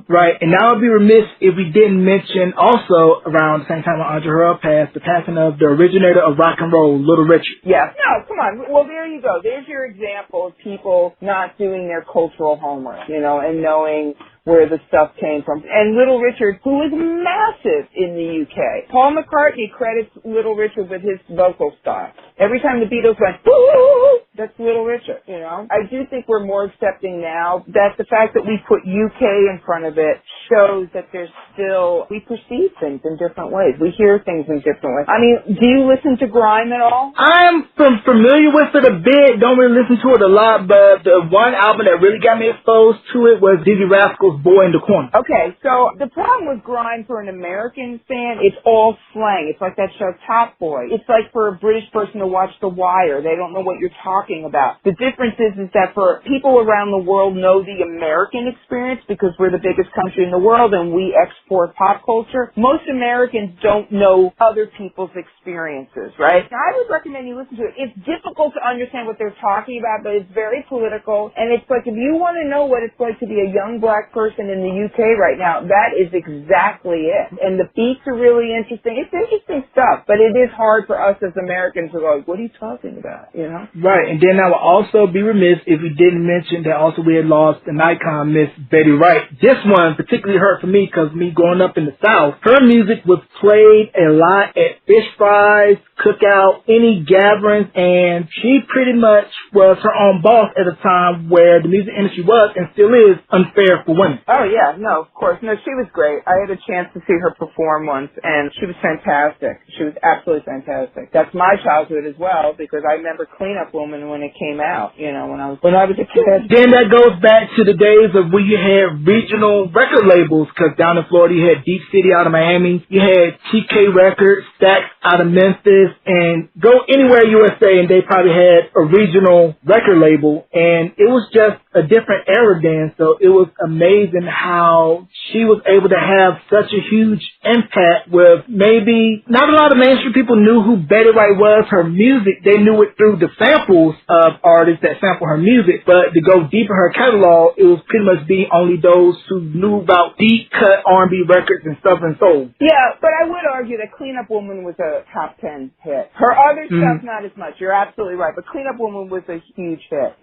Right, and now I would be remiss if we didn't mention also around the same time when Andre Harrell passed, the passing of the originator of rock and roll, Little Richard. Yes. No, come on. Well, there you go. There's your example of people not doing their cultural homework, and knowing where the stuff came from. And Little Richard, who was massive in the UK. Paul McCartney credits Little Richard with his vocal style. Every time the Beatles went, woo, that's Little Richard, I do think we're more accepting now that the fact that we put UK in front of it shows that there's still, we perceive things in different ways. We hear things in different ways. I mean, do you listen to grime at all? I'm familiar with it a bit, don't really listen to it a lot, but the one album that really got me exposed to it was Dizzy Rascal's Boy in the Corner. Okay, so the problem with grime for an American fan, it's all slang. It's like that show Top Boy. It's like for a British person to watch The Wire. They don't know what you're talking about. The difference is that for people around the world know the American experience because we're the biggest country in the world and we export pop culture. Most Americans don't know other people's experiences, right? Now, I would recommend you listen to it. It's difficult to understand what they're talking about, but it's very political. And it's like, if you want to know what it's like to be a young black person in the UK right now, that is exactly it. And the beats are really interesting. It's interesting stuff, but it is hard for us as Americans to go, what are you talking about, Right, and then I would also be remiss if we didn't mention that also we had lost an icon, Miss Betty Wright. This one particularly hurt for me because me growing up in the South, her music was played a lot at fish fries, cookout, any gatherings, and she pretty much was her own boss at a time where the music industry was and still is unfair for women. Oh, yeah, no, of course. No, she was great. I had a chance to see her perform once, and she was fantastic. She was absolutely fantastic. That's my childhood as well, because I remember Clean Up Woman when it came out, when I was a kid. Then that goes back to the days of when you had regional record labels, because down in Florida you had Deep City out of Miami, you had TK Records, Stax out of Memphis, and go anywhere USA and they probably had a regional record label, and it was just a different era then, so it was amazing how she was able to have such a huge impact with maybe not a lot of mainstream people knew who Betty Wright was, her music, they knew it through the samples of artists that sample her music, but to go deep in her catalog, it was pretty much being only those who knew about deep cut R&B records and stuff and soul. Yeah, but I would argue that Clean Up Woman was a top 10 hit. Her other stuff, not as much. You're absolutely right, but Clean Up Woman was a huge hit,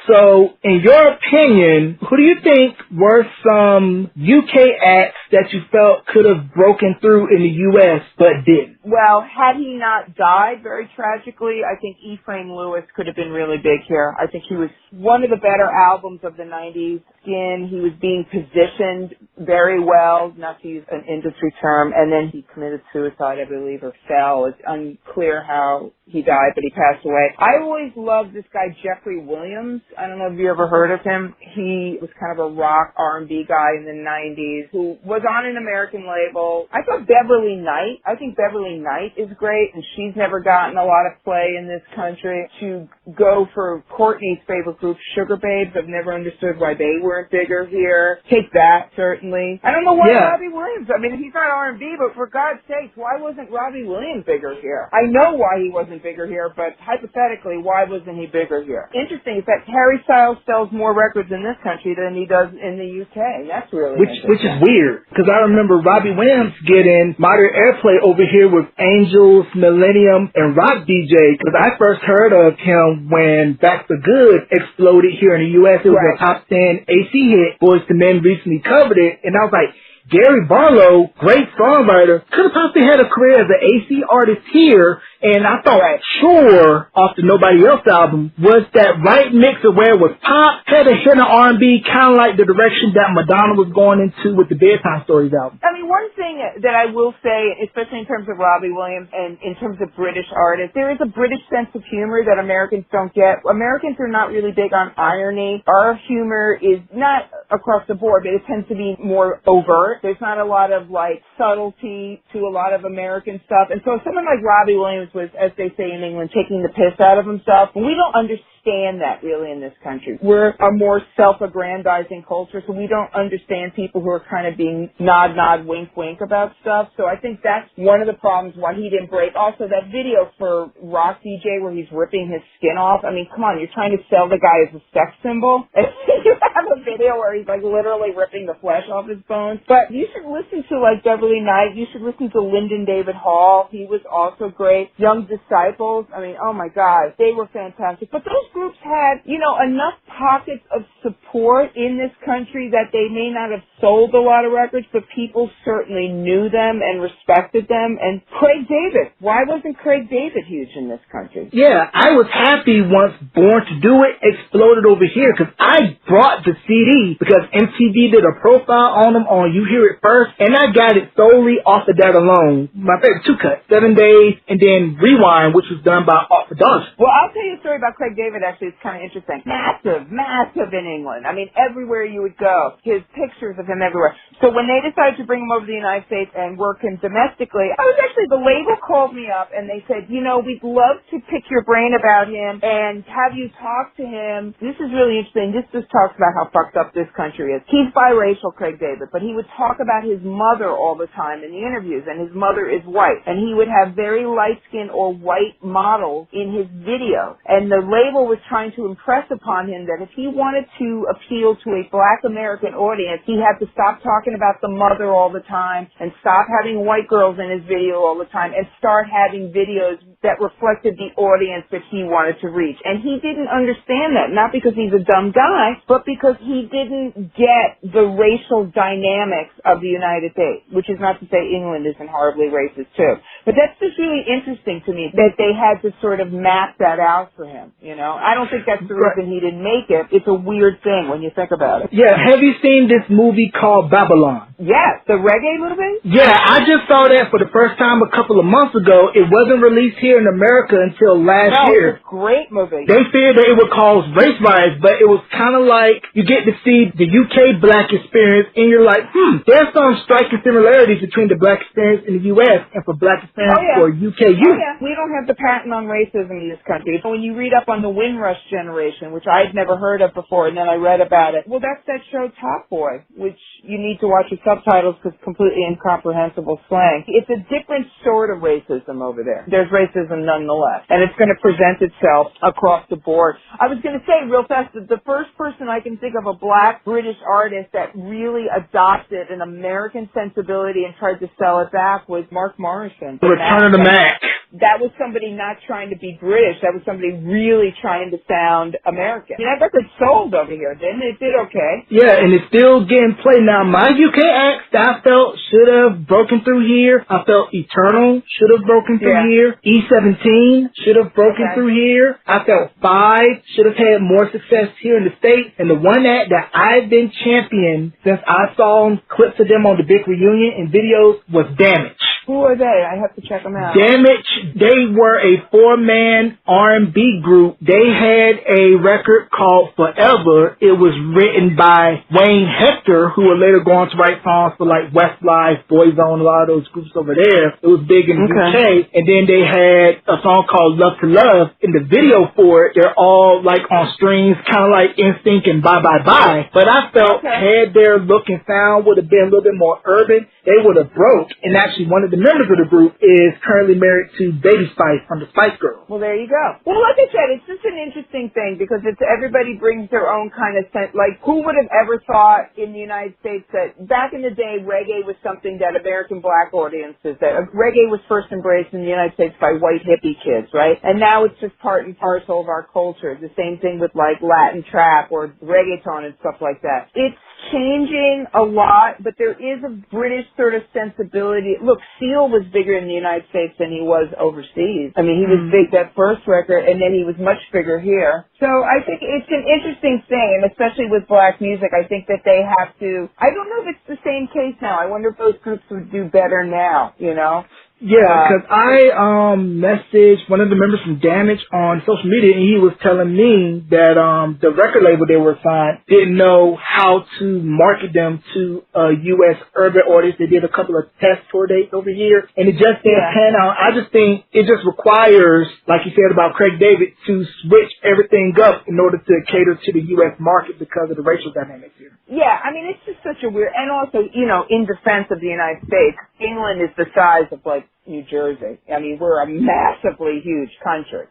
So, in your opinion, who do you think were some UK acts that you felt could have broken through in the US but didn't? Well, had he not died very tragically, I think Ephraim Lewis could have been really big here. I think he was one of the better albums of the 90s. Again, he was being positioned very well, not to use an industry term, and then he committed suicide, I believe, or fell. It's unclear how he died, but he passed away. I always loved this guy, Jeffrey Williams. I don't know if you ever heard of him. He was kind of a rock R&B guy in the 90s who was on an American label. I thought Beverly Knight. I think Beverly Knight is great, and she's never gotten a lot of play in this country. To go for Courtney's favorite group, Sugar Babes, I've never understood why they weren't bigger here. Take That, certainly. I don't know why Robbie Williams. I mean, he's not R&B, but for God's sakes, why wasn't Robbie Williams bigger here? I know why he wasn't bigger here, but hypothetically, why wasn't he bigger here? Interesting is that Harry Styles sells more records in this country than he does in the UK. That's really Which is weird, because I remember Robbie Williams getting moderate airplay over here with Angels, Millennium, and Rock DJ, because I first heard of him when Back for Good exploded here in the US. It was a top 10 AC hit. Boyz II Men recently covered it, and I was like, Gary Barlow, great songwriter, could have possibly had a career as an AC artist here. And I thought, sure, off the Nobody Else album, was that right mix of where it was pop, had a hint of R&B, kind of like the direction that Madonna was going into with the Bedtime Stories album. I mean, one thing that I will say, especially in terms of Robbie Williams and in terms of British artists, there is a British sense of humor that Americans don't get. Americans are not really big on irony. Our humor is not across the board, but it tends to be more overt. There's not a lot of, like, subtlety to a lot of American stuff. And so someone like Robbie Williams was, as they say in England, taking the piss out of himself. And we don't understand that really in this country. We're a more self-aggrandizing culture, so we don't understand people who are kind of being nod, wink, wink about stuff. So I think that's one of the problems why he didn't break. Also, that video for Rock DJ where he's ripping his skin off. I mean, come on, you're trying to sell the guy as a sex symbol. And you have a video where he's like literally ripping the flesh off his bones. But you should listen to like Beverly Knight. You should listen to Lyndon David Hall. He was also great. Young Disciples. I mean, oh my God, they were fantastic. But those groups had, you know, enough pockets of support in this country that they may not have sold a lot of records, but people certainly knew them and respected them. And Craig David, why wasn't Craig David huge in this country? Yeah, I was happy once Born to Do It exploded over here because I brought the CD because MTV did a profile on them on You Hear It First, and I got it solely off of that alone. My favorite two cuts, 7 Days, and then Rewind, which was done by Art Photography. Well, I'll tell you a story about Craig David, actually. It's kind of interesting. Massive in England. I mean, everywhere you would go, his pictures of him everywhere. So when they decided to bring him over to the United States and work him domestically, the label called me up and they said, you know, we'd love to pick your brain about him and have you talk to him. This is really interesting. This just talks about how fucked up this country is. He's biracial, Craig David, but he would talk about his mother all the time in the interviews, and his mother is white. And he would have very light-skinned or white models in his video. And the label was trying to impress upon him that if he wanted to appeal to a black American audience, he had to stop talking about the mother all the time and stop having white girls in his video all the time and start having videos that reflected the audience that he wanted to reach. And he didn't understand that, not because he's a dumb guy, but because he didn't get the racial dynamics of the United States, which is not to say England isn't horribly racist too. But that's just really interesting to me that they had to sort of map that out for him, you know? I don't think that's the reason he didn't make it. It's a weird thing when you think about it. Yeah, have you seen this movie called Babylon? Yes, the reggae movie? Yeah, I just saw that for the first time a couple of months ago. It wasn't released here in America until last year. It's a great movie. They feared that it would cause race riots, but it was kind of like you get to see the UK black experience, and you're like, there's some striking similarities between the black experience in the U.S. and for black experience for UK youth. We don't have the patent on racism in this country. When you read up on the Windrush generation, which I'd never heard of before, and then I read about it, well, that's that show Top Boy, which you need to watch with subtitles because it's completely incomprehensible slang. It's a different sort of racism over there. There's racism nonetheless, and it's going to present itself across the board. I was going to say real fast that the first person I can think of, a black British artist that really adopted an American sensibility and tried to sell it back, was Mark Morrison. Return of the Mac. That was somebody not trying to be British. That was somebody really trying to sound American. That record sold over here, didn't it? It did okay. Yeah, and it's still getting played. Now, my UK acts that I felt should have broken through here. I felt Eternal should have broken through here. E17 should have broken through here. I felt Five should have had more success here in the States. And the one act that I've been championing since I saw clips of them on the big reunion and videos was Damage. Who are they? I have to check them out. Damage, they were a 4-man R&B group. They had a record called Forever. It was written by Wayne Hector, who would later go on to write songs for like Westlife, Boyzone, a lot of those groups over there. It was big in the UK. And then they had a song called Love to Love. In the video for it, they're all like on strings, kind of like NSYNC and Bye Bye Bye. But I felt had their look and sound would have been a little bit more urban, they would have broke. And actually one of of the members of the group is currently married to Baby Spice from the Spice Girls. Well, there you go. Well, like I said, it's just an interesting thing because it's everybody brings their own kind of sense. Like, who would have ever thought in the United States that back in the day, reggae was something that American black audiences, that reggae was first embraced in the United States by white hippie kids, right? And now it's just part and parcel of our culture. The same thing with like Latin trap or reggaeton and stuff like that. It's changing a lot, but there is a British sort of sensibility. Look, Seal was bigger in the United States than he was overseas. I mean, he was big that first record, and then he was much bigger here. So I think it's an interesting thing, and especially with black music, I think that they have to, I don't know if it's the same case now. I wonder if those groups would do better now, you know? Yeah, because I messaged one of the members from Damage on social media, and he was telling me that the record label they were signed didn't know how to market them to a U.S. urban audience. They did a couple of test tour dates over here, and it just didn't pan out. I just think it just requires, like you said about Craig David, to switch everything up in order to cater to the U.S. market because of the racial dynamics here. Yeah, I mean, it's just such a weird, and also, you know, in defense of the United States, England is the size of, like, New Jersey. I mean, we're a massively huge country.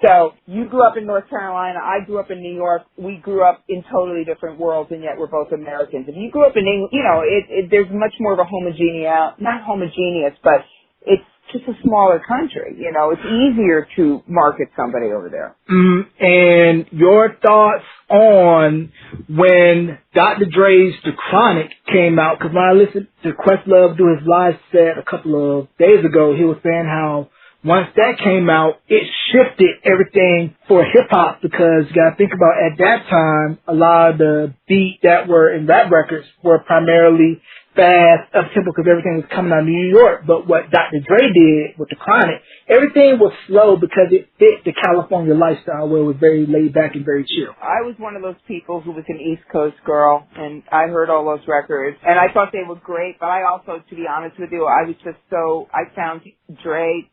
So you grew up in North Carolina. I grew up in New York. We grew up in totally different worlds, and yet we're both Americans. If you grew up in England, you know, there's much more of a not homogeneous, but it's just a smaller country. You know, it's easier to market somebody over there. And your thoughts on when Dr. Dre's The Chronic came out, because when I listened to Questlove do his live set a couple of days ago, he was saying how once that came out, it shifted everything for hip-hop because you got to think about at that time, a lot of the beats that were in rap records were primarily fast, up-tempo because everything was coming out of New York. But what Dr. Dre did with The Chronic, everything was slow because it fit the California lifestyle where it was very laid back and very chill. I was one of those people who was an East Coast girl, and I heard all those records, and I thought they were great, but I also, to be honest with you, I found Dre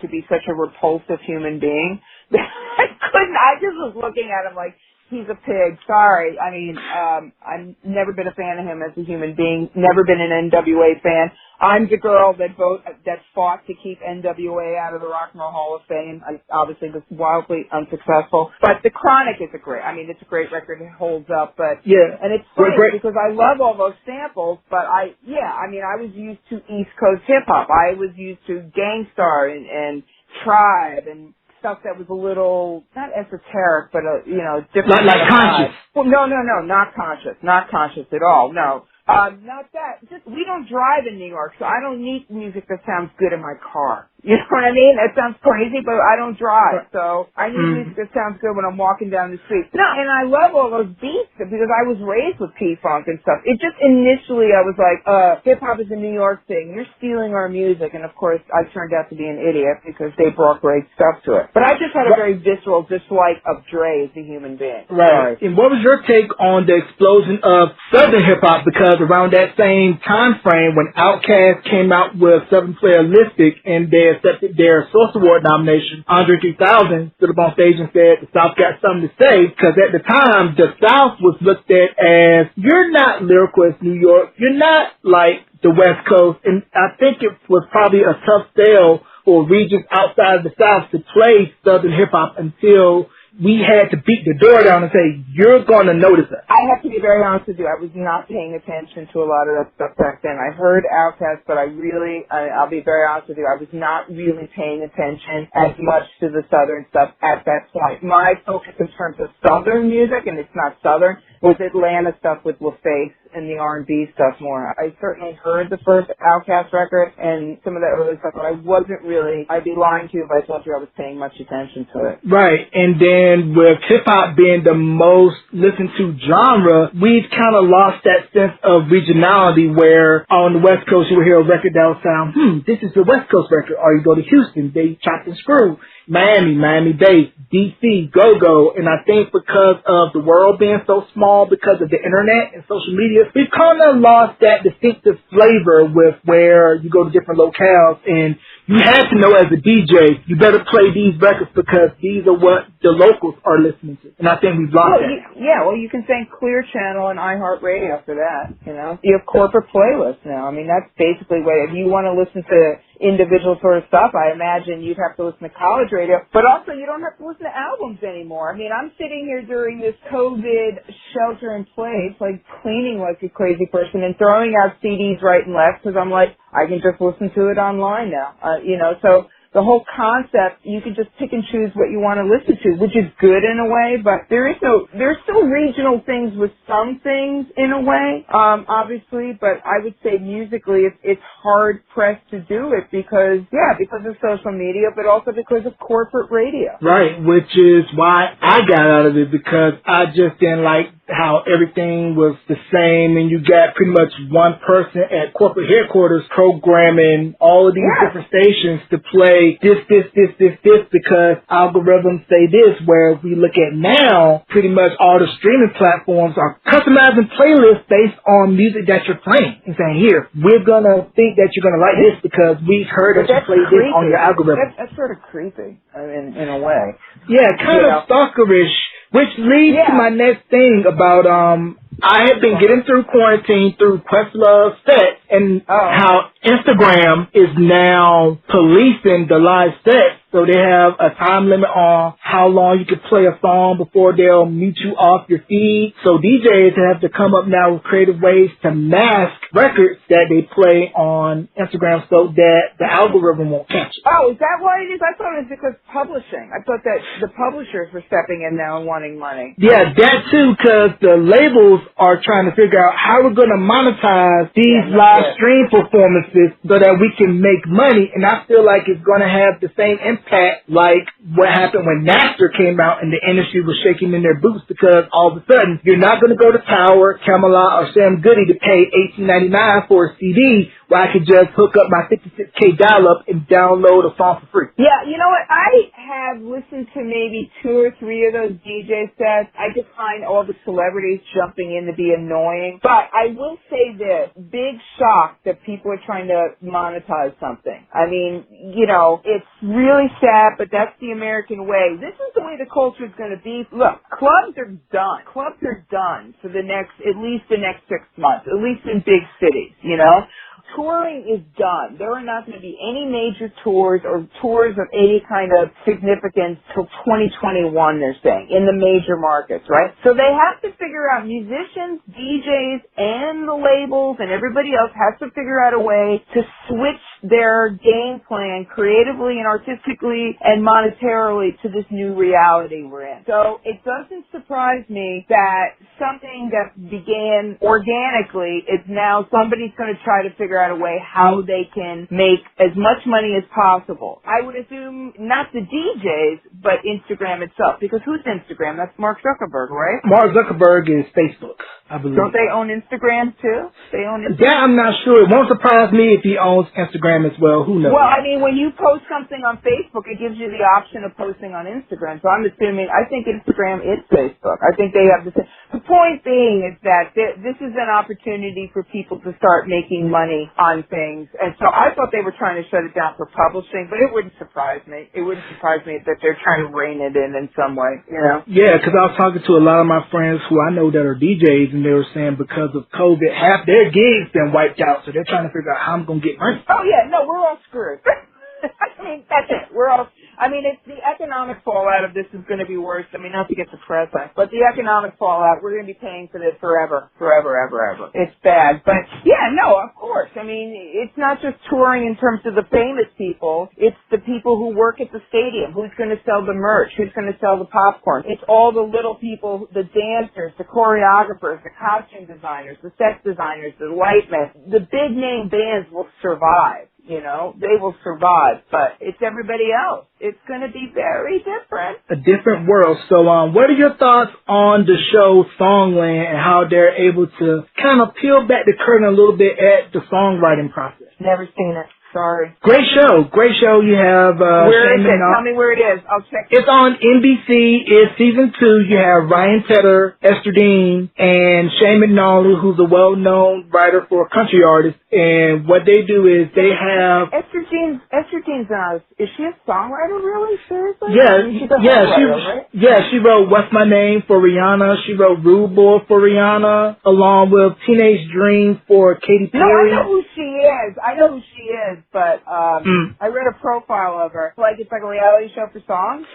to be such a repulsive human being that I just was looking at him like, he's a pig. Sorry. I mean, I've never been a fan of him as a human being. Never been an NWA fan. I'm the girl that fought to keep NWA out of the Rock and Roll Hall of Fame. I obviously was wildly unsuccessful. But The Chronic is it's a great record. It holds up. But yeah, and it's funny because I love all those samples. But I was used to East Coast hip hop. I was used to Gangstar and Tribe and stuff that was a little, not esoteric, but different. Like conscious. Well, no, not conscious at all. No. Not that. Just, we don't drive in New York, so I don't need music that sounds good in my car. You know what I mean? That sounds crazy, but I don't drive, so I need music that sounds good when I'm walking down the street. No, and I love all those beats because I was raised with P-Funk and stuff. It just initially I was like, hip-hop is a New York thing. You're stealing our music, and of course I turned out to be an idiot because they brought great stuff to it. But I just had a very visceral dislike of Dre as a human being. Right. And what was your take on the explosion of Southern hip-hop? Because around that same time frame when Outkast came out with 7-Player-Listic and they accepted their Source Award nomination, Andre 3000 stood up on stage and said the South got something to say, because at the time the South was looked at as, you're not lyrical as New York, you're not like the West Coast, and I think it was probably a tough sell for regions outside of the South to play Southern hip-hop until we had to beat the door down and say, you're going to notice us. I have to be very honest with you. I was not paying attention to a lot of that stuff back then. I heard Outkast, but I'll be very honest with you, I was not really paying attention as much to the Southern stuff at that point. My focus in terms of Southern music, and it's not Southern, was Atlanta stuff with LaFace and the R&B stuff more. I certainly heard the first Outkast record and some of that early stuff, but I wasn't really, I'd be lying to you if I told you I was paying much attention to it. Right, and then with hip-hop being the most listened to genre, we've kind of lost that sense of regionality where on the West Coast you will hear a record that will sound, this is the West Coast record, or you go to Houston, they chop and screw. Miami bass, DC, go-go, and I think because of the world being so small, because of the internet and social media, we've kind of lost that distinctive flavor with where you go to different locales, and you have to know as a DJ, you better play these records because these are what the locals are listening to, and I think we've lost that. Well, you can thank Clear Channel and iHeartRadio for that, you know. You have corporate playlists now. I mean, that's basically what, if you want to listen to, individual sort of stuff. I imagine you'd have to listen to college radio, but also you don't have to listen to albums anymore. I mean, I'm sitting here during this COVID shelter in place, like cleaning like a crazy person and throwing out CDs right and left because I'm like, I can just listen to it online now, so the whole concept, you can just pick and choose what you want to listen to, which is good in a way, but there's still regional things with some things in a way, obviously, but I would say musically it's hard pressed to do it because of social media, but also because of corporate radio. Right, which is why I got out of it, because I just didn't like how everything was the same and you got pretty much one person at corporate headquarters programming all of these different stations to play this, because algorithms say this, where if we look at now, pretty much all the streaming platforms are customizing playlists based on music that you're playing and saying, here, we're going to think that you're going to like this because we heard that you played this on your algorithm. That's sort of creepy in a way. Yeah, kind of stalkerish. Which leads to my next thing about, I have been getting through quarantine through Questlove sets and how Instagram is now policing the live sets. So they have a time limit on how long you can play a song before they'll mute you off your feed. So DJs have to come up now with creative ways to mask records that they play on Instagram so that the algorithm won't catch it. Oh, is that why it is? I thought it was because publishing. I thought that the publishers were stepping in now and wanting money. Yeah, that too, because the labels are trying to figure out how we're going to monetize these live stream performances so that we can make money. And I feel like it's going to have the same impact like what happened when Napster came out and the industry was shaking in their boots, because all of a sudden you're not going to go to Tower, Camelot, or Sam Goody to pay $18.99 for a CD where I could just hook up my 56K dial-up and download a song for free. Yeah, you know what? I have listened to maybe 2 or 3 of those DJ sets. I just find all the celebrities jumping in to be annoying. But I will say this, big shock that people are trying to monetize something. I mean, it's really sad, but that's the American way. This is the way the culture is going to be. Look, clubs are done. Clubs are done for at least the next 6 months, at least in big cities, Touring is done. There are not going to be any major tours or tours of any kind of significance till 2021, they're saying, in the major markets, right? So they have to figure out, musicians, DJs, and the labels and everybody else has to figure out a way to switch their game plan creatively and artistically and monetarily to this new reality we're in. So it doesn't surprise me that something that began organically is now somebody's going to try to figure out a way how they can make as much money as possible. I would assume not the DJs, but Instagram itself. Because who's Instagram? That's Mark Zuckerberg, right? Mark Zuckerberg is Facebook, I believe. Don't they own Instagram too? They own Instagram? That I'm not sure. It won't surprise me if he owns Instagram as well. Who knows? Well, I mean, when you post something on Facebook, it gives you the option of posting on Instagram. So I'm assuming, I think Instagram is Facebook. I think they have the same. The point being is that this is an opportunity for people to start making money on things. And so I thought they were trying to shut it down for publishing, but it wouldn't surprise me. It wouldn't surprise me that they're trying to rein it in some way, Yeah, because I was talking to a lot of my friends who I know that are DJs, and they were saying because of COVID, half their gigs been wiped out, so they're trying to figure out how I'm going to get money. Oh, yeah, no, we're all screwed. I mean, that's it. It's the economic fallout of this is going to be worse. I mean, not to get depressing, but the economic fallout, we're going to be paying for this forever. It's bad. But, yeah, no, of course. I mean, it's not just touring in terms of the famous people. It's the people who work at the stadium. Who's going to sell the merch? Who's going to sell the popcorn? It's all the little people, the dancers, the choreographers, the costume designers, the set designers, the lightmen. The big-name bands will survive. They will survive, but it's everybody else. It's going to be very different. A different world. So, what are your thoughts on the show Songland and how they're able to kind of peel back the curtain a little bit at the songwriting process? Never seen it. Sorry. Great show. You have where is it? Tell me where it is. I'll check it. It's on NBC. It's season 2. You have Ryan Tedder, Esther Dean, and Shane McNally, who's a well-known writer for country artists. And what they do is they have Esther Dean's is she a songwriter really? Seriously? Yeah, I mean, she's a songwriter, right? She wrote What's My Name for Rihanna. She wrote Rude Boy for Rihanna, along with Teenage Dream for Katy Perry. No, I know who she is. I know who she is, but I read a profile of her. It's like a reality show for songs?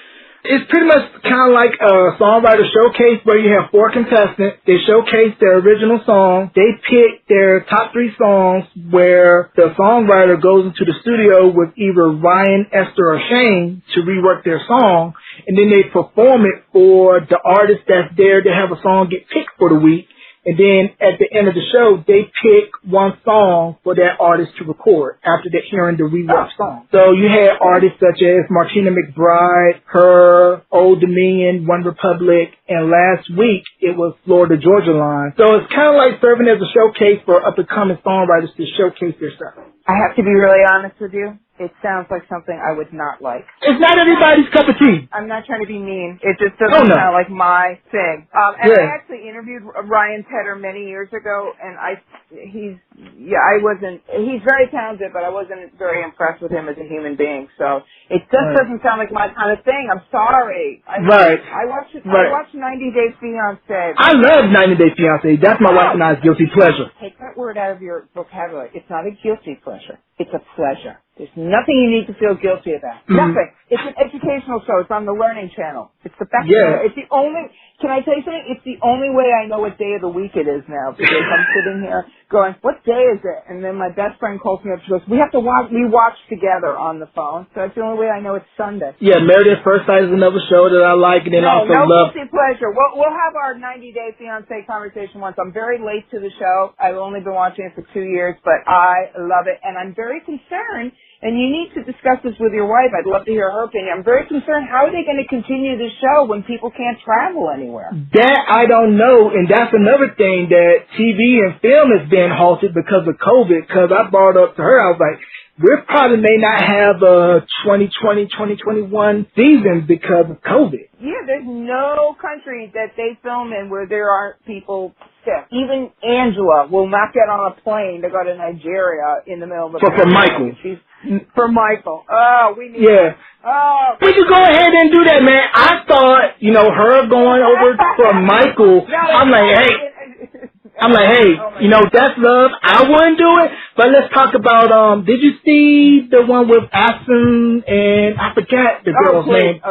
It's pretty much kind of like a songwriter showcase where you have 4 contestants. They showcase their original song. They pick their top 3 songs where the songwriter goes into the studio with either Ryan, Esther, or Shane to rework their song. And then they perform it for the artist that's there to have a song get picked for the week. And then at the end of the show, they pick one song for that artist to record after they're hearing the reworked song. So you had artists such as Martina McBride, Her, Old Dominion, One Republic, and last week it was Florida Georgia Line. So it's kind of like serving as a showcase for up-and-coming songwriters to showcase their stuff. I have to be really honest with you. It sounds like something I would not like. It's not everybody's cup of tea. I'm not trying to be mean. It just doesn't sound like my thing. And I actually interviewed Ryan Tedder many years ago, and he's very talented, but I wasn't very impressed with him as a human being. So it just doesn't sound like my kind of thing. I'm sorry. I watched 90 Day Fiance. I love 90 Day Fiance. That's my wife and I's guilty pleasure. Take that word out of your vocabulary. It's not a guilty pleasure. It's a pleasure. There's nothing you need to feel guilty about. Nothing. It's an educational show. It's on the Learning Channel. It's the best show. It's the only, can I tell you something? It's the only way I know what day of the week it is now, because I'm sitting here going, what day is it? And then my best friend calls me up. She goes, we watch together on the phone. So that's the only way I know it's Sunday. Yeah, Married at First Sight is another show that I like, and then no guilty pleasure. We'll have our 90 Day Fiance conversation once. I'm very late to the show. I've only been watching it for 2 years, but I love it. And I'm very concerned, and you need to discuss this with your wife. I'd love to hear her opinion. I'm very concerned. How are they going to continue the show when people can't travel anywhere? That I don't know, and that's another thing that TV and film has been halted because of COVID, because I brought up to her, I was like, we probably may not have a 2020, 2021 season because of COVID. Yeah, there's no country that they film in where there aren't people sick. Even Angela will not get on a plane to go to Nigeria in the middle of the For Michael. For Michael. Oh, we need We should go ahead and do that, man. I thought, her going over for Michael, I'm like, hey, that's love. I wouldn't do it, but let's talk about, did you see the one with Aspen and I forgot the girl's name?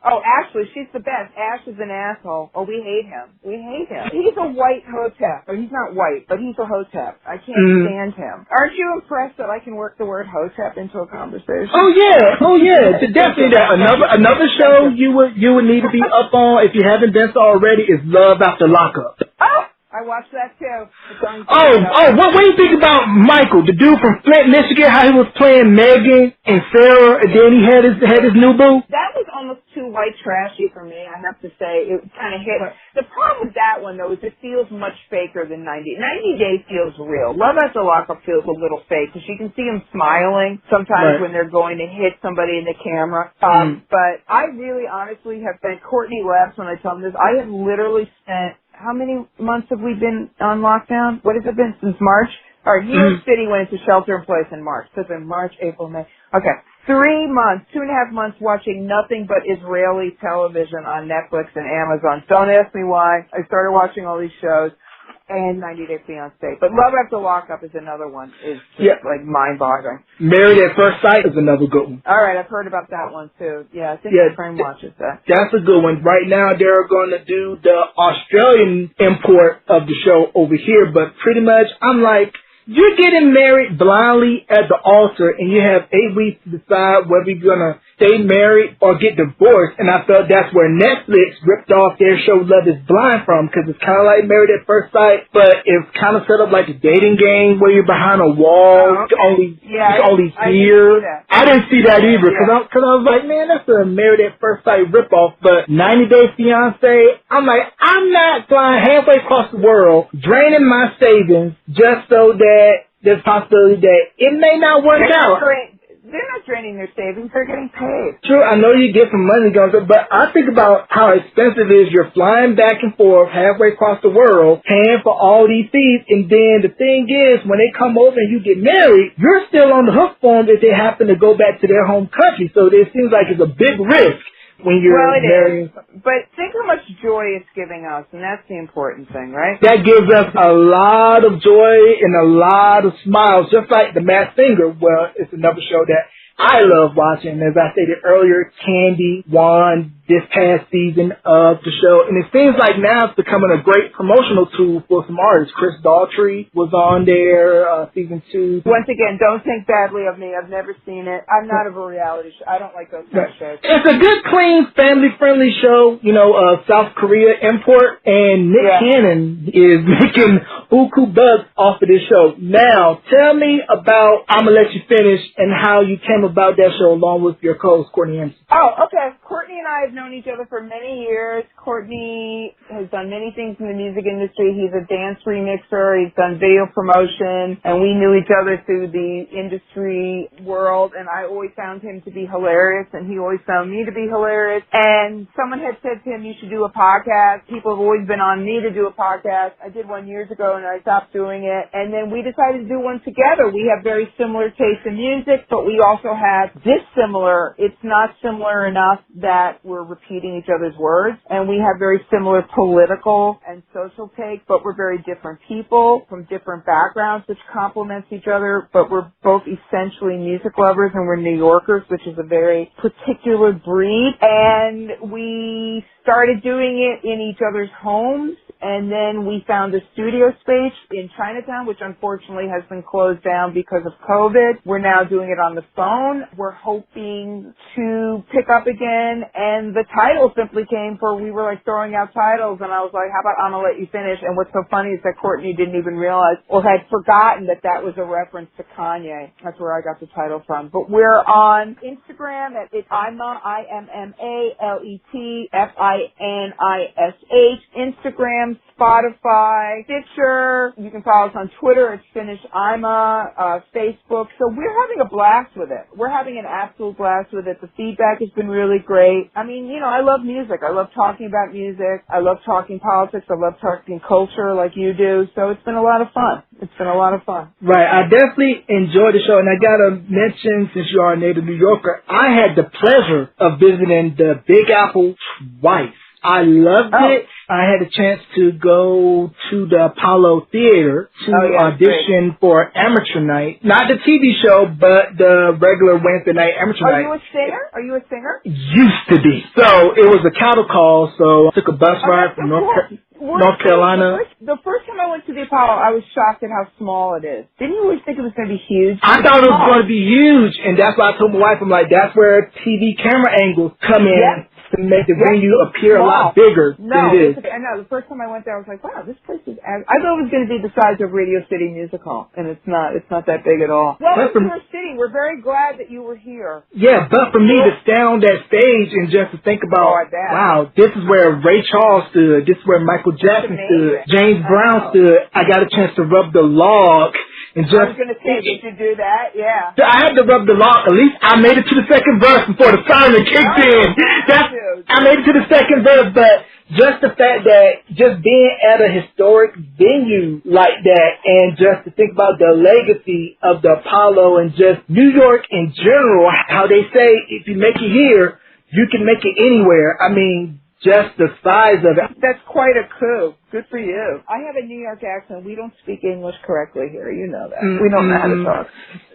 Ashley, she's the best. Ash is an asshole. Oh, we hate him. He's a white hotep. Or he's not white, but he's a hotep. I can't stand him. Aren't you impressed that I can work the word hotep into a conversation? Oh yeah. Definitely that. Another show you would need to be up on if you haven't been so already is Love After Lockup. Oh! I watched that too. What do you think about Michael, the dude from Flint, Michigan? How he was playing Megan and Sarah, and then he had his new boo. That was almost too white trashy for me. I have to say, it kind of hit. The problem with that one though is it feels much faker than 90. 90 Days feels real. Love After Lockup feels a little fake because you can see him smiling sometimes when they're going to hit somebody in the camera. But I really, honestly have been. Courtney laughs when I tell him this. I have literally spent. How many months have we been on lockdown? What has it been since March? All right, New York City went into shelter in place in March. So it's been March, April, May. Okay, 3 months, 2.5 months watching nothing but Israeli television on Netflix and Amazon. Don't ask me why. I started watching all these shows and 90 Day Fiance. But Love After Lockup is another one. It's just like mind-boggling. Married at First Sight is another good one. All right, I've heard about that one too. Yeah, I think my friend watches that. That's a good one. Right now they're going to do the Australian import of the show over here, but pretty much I'm like, you're getting married blindly at the altar and you have 8 weeks to decide whether you're going to stay married or get divorced. And I felt that's where Netflix ripped off their show Love is Blind from, because it's kind of like Married at First Sight, but it's kind of set up like a dating game where you're behind a wall. You can only hear. I didn't see that either because I was like, man, that's a Married at First Sight ripoff. But 90 Day Fiance, I'm like, I'm not flying halfway across the world, draining my savings just so that there's a possibility that it may not work out. They're not draining their savings. They're getting paid. True, I know you get some money going, but I think about how expensive it is. You're flying back and forth halfway across the world, paying for all these fees, and then the thing is, when they come over and you get married, you're still on the hook for them if they happen to go back to their home country. So it seems like it's a big risk when you're marrying. But think how much joy it's giving us, and that's the important thing, right? That gives us a lot of joy and a lot of smiles, just like The Masked Singer. Well, it's another show that I love watching. As I stated earlier, Candy won this past season of the show, and it seems like now it's becoming a great promotional tool for some artists. Chris Daughtry was on there, season 2. Once again, don't think badly of me. I've never seen it. I'm not of a reality show. I don't like those kind of shows. It's a good, clean, family-friendly show, South Korea import, and Nick Cannon is making buku bucks off of this show. Now, tell me about I'ma Let You Finish and how you came about that show along with your co-host, Courtney Anderson. Oh, okay. Courtney and I have known each other for many years. Courtney has done many things in the music industry. He's a dance remixer. He's done video promotion. And we knew each other through the industry world. And I always found him to be hilarious. And he always found me to be hilarious. And someone had said to him, you should do a podcast. People have always been on me to do a podcast. I did one years ago and I stopped doing it. And then we decided to do one together. We have very similar tastes in music, but we also have dissimilar. It's not similar enough that we're repeating each other's words, and we have very similar political and social takes, but we're very different people from different backgrounds, which complements each other, but we're both essentially music lovers, and we're New Yorkers, which is a very particular breed, and we started doing it in each other's homes, and then we found a studio space in Chinatown, which unfortunately has been closed down because of COVID. We're now doing it on the phone. We're hoping to pick up again, and the title simply came for, we were like throwing out titles, and I was like, how about I'ma Let You Finish? And what's so funny is that Courtney didn't even realize or had forgotten that that was a reference to Kanye. That's where I got the title from. But we're on Instagram at Imma, IMMALETFINISH, Instagram, Spotify, Stitcher. You can follow us on Twitter. It's Finish Imma, Facebook. So we're having a blast with it. We're having an absolute blast with it. The feedback has been really great. I mean, I love music. I love talking about music. I love talking politics. I love talking culture like you do. So it's been a lot of fun. Right. I definitely enjoyed the show, and I gotta mention, since you are a native New Yorker, I had the pleasure of visiting the Big Apple twice. I loved it. I had a chance to go to the Apollo Theater to audition for Amateur Night. Not the TV show, but the regular Wednesday night Amateur Night. Are you a singer? Used to be. So it was a cattle call, so I took a bus ride from North Carolina. The first time I went to the Apollo, I was shocked at how small it is. Didn't you always think it was going to be huge? I thought it was going to be huge, and that's why I told my wife, I'm like, that's where TV camera angles come in. To make the venue appear a lot bigger than it is. I know. The first time I went there, I was like, wow, this place is... I thought it was going to be the size of Radio City Music Hall, and it's not. It's not that big at all. Welcome to our city. We're very glad that you were here. Yeah, but for me to stand on that stage and just to think about, wow, this is where Ray Charles stood. This is where Michael Jackson stood. James Brown stood. I got a chance to rub the log. And just, I was going to say, did you do that? Yeah. I had to rub the log. At least I made it to the second verse before the siren kicked in. I made it to the second verse, but just the fact that just being at a historic venue like that, and just to think about the legacy of the Apollo and just New York in general, how they say if you make it here, you can make it anywhere. I mean, just the size of it. That's quite a coup. Good for you. I have a New York accent. We don't speak English correctly here. You know that. We don't know how to talk.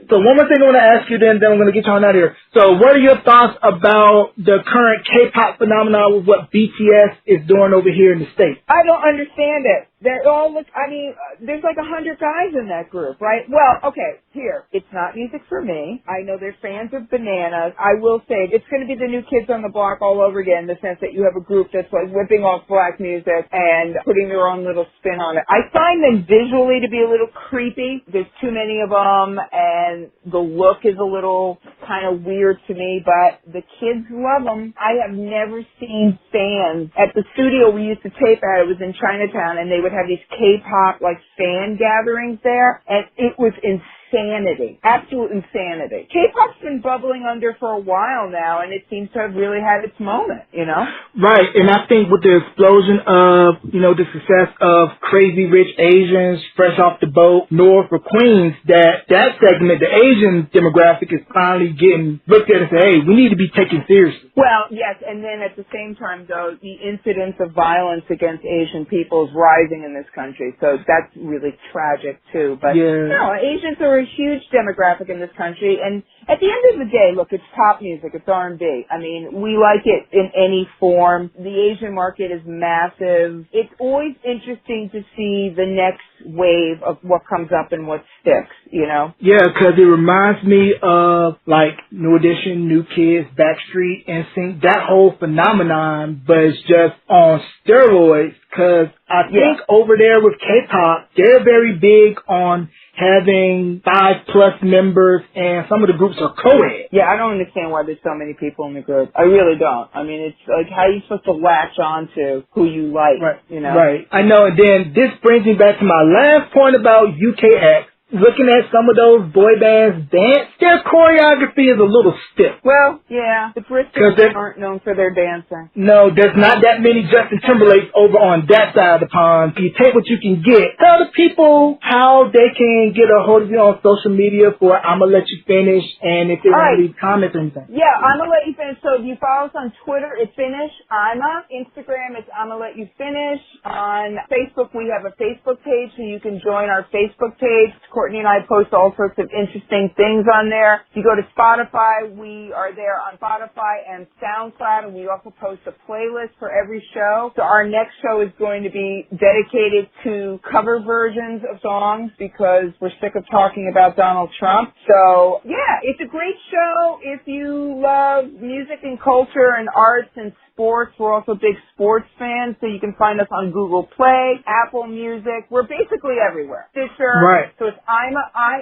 So one more thing I want to ask you, then I'm going to get you on out of here. So what are your thoughts about the current K-pop phenomenon with what BTS is doing over here in the States? I don't understand it. They're all, there's like 100 guys in that group, right? Well, okay, here. It's not music for me. I know they're fans of Bananas. I will say it's going to be the New Kids on the Block all over again, in the sense that you have a group that's like whipping off black music and putting their own little spin on it. I find them visually to be a little creepy. There's too many of them, and the look is a little kind of weird to me, but the kids love them. I have never seen fans. At the studio we used to tape at, it was in Chinatown, and they would have these K-pop, fan gatherings there, and it was insane. insanity. Absolute insanity. K-pop's been bubbling under for a while now, and it seems to have really had its moment, you know? Right, and I think with the explosion of, the success of Crazy Rich Asians, Fresh Off the Boat, North or Queens, that segment, the Asian demographic, is finally getting looked at and say, hey, we need to be taken seriously. Well, yes, and then at the same time, though, the incidence of violence against Asian people is rising in this country, so that's really tragic, too. But, no, Asians are a huge demographic in this country, and at the end of the day, look, it's pop music, it's R&B. I mean, we like it in any form. The Asian market is massive. It's always interesting to see the next wave of what comes up and what sticks, you know? Yeah, because it reminds me of, like, New Edition, New Kids, Backstreet, NSYNC, that whole phenomenon, but it's just on steroids, because I think over there with K-pop, they're very big on having 5+ members, and some of the groups are co-ed. Yeah, I don't understand why there's so many people in the group. I really don't. I mean, it's like, how are you supposed to latch on to who you like, you know? Right. I know, and then this brings me back to my last point about UKX. Looking at some of those boy bands dance, their choreography is a little stiff. Well, yeah, the Brits aren't known for their dancing. No, there's not that many Justin Timberlakes over on that side of the pond. You take what you can get. Tell the people how they can get a hold of you on social media for I'ma Let You Finish, and if they want to leave comments or anything. Yeah, I'ma Let You Finish. So if you follow us on Twitter, it's Finish I'ma. Instagram, it's I'ma Let You Finish. On Facebook, we have a Facebook page, so you can join our Facebook page. Courtney and I post all sorts of interesting things on there. If you go to Spotify, we are there on Spotify and SoundCloud, and we also post a playlist for every show. So our next show is going to be dedicated to cover versions of songs because we're sick of talking about Donald Trump. So, yeah, it's a great show if you love music and culture and arts and sports. We're also big sports fans, so you can find us on Google Play, Apple Music. We're basically everywhere. Stitcher. Right. So it's IMMALETYFINISH.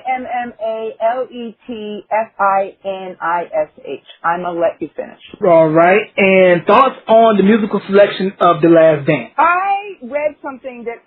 I'ma Let You Finish. All right. And thoughts on the musical selection of The Last Dance? I read something that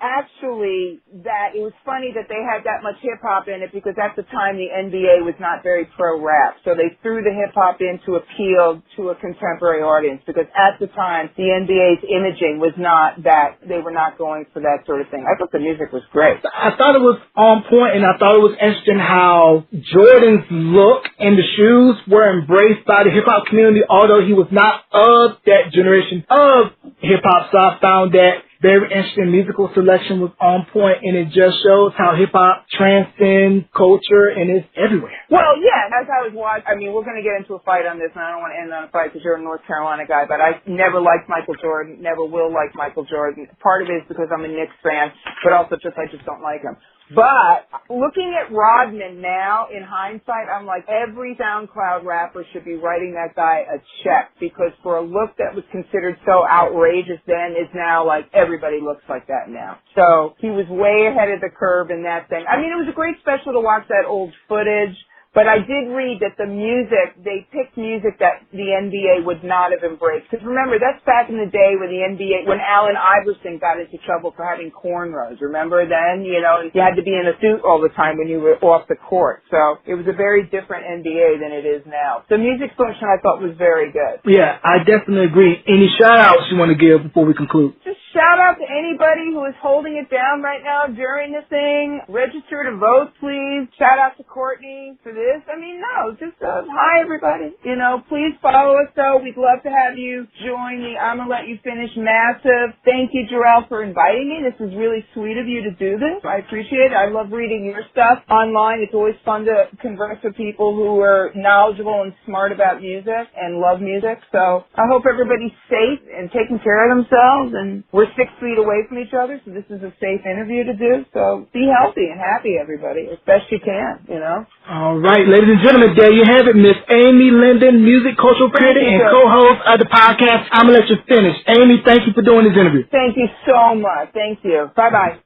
it was funny that they had that much hip-hop in it because at the time the NBA was not very pro-rap. So they threw the hip-hop in to appeal to a contemporary audience because at the time the NBA's imaging was not that. They were not going for that sort of thing. I thought the music was great. I thought it was on point, and I thought it was interesting how Jordan's look and the shoes were embraced by the hip-hop community, although he was not of that generation of hip-hop. So I found that very interesting. Musical selection was on point, and it just shows how hip-hop transcends culture and is everywhere. Well, yeah, as I was watching, I mean, we're going to get into a fight on this, and I don't want to end on a fight because you're a North Carolina guy, but I never liked Michael Jordan, never will like Michael Jordan. Part of it is because I'm a Knicks fan, but also just I just don't like him. But looking at Rodman now, in hindsight, I'm like, every SoundCloud rapper should be writing that guy a check because for a look that was considered so outrageous then is now like everybody looks like that now. So he was way ahead of the curve in that thing. I mean, it was a great special to watch that old footage. But I did read that the music, they picked music that the NBA would not have embraced. Because remember, that's back in the day when the NBA, when Allen Iverson got into trouble for having cornrows. Remember then? You know, you had to be in a suit all the time when you were off the court. So it was a very different NBA than it is now. The music selection I thought was very good. Yeah, I definitely agree. Any shout-outs you want to give before we conclude? Just shout out to anybody who is holding it down right now during the thing. Register to vote, please. Shout out to Courtney for this. I mean, no, just hi, everybody. You know, please follow us, though. We'd love to have you join the I'ma Let You Finish massive. Thank you, Jarrell, for inviting me. This is really sweet of you to do this. I appreciate it. I love reading your stuff online. It's always fun to converse with people who are knowledgeable and smart about music and love music. So I hope everybody's safe and taking care of themselves. And we're 6 feet away from each other, so this is a safe interview to do. So be healthy and happy, everybody, as best you can, you know. All right, ladies and gentlemen, there you have it, Miss Amy Linden, music cultural critic and co-host of the podcast I'ma Let You Finish. Amy, thank you for doing this interview. Thank you so much. Thank you. Bye-bye.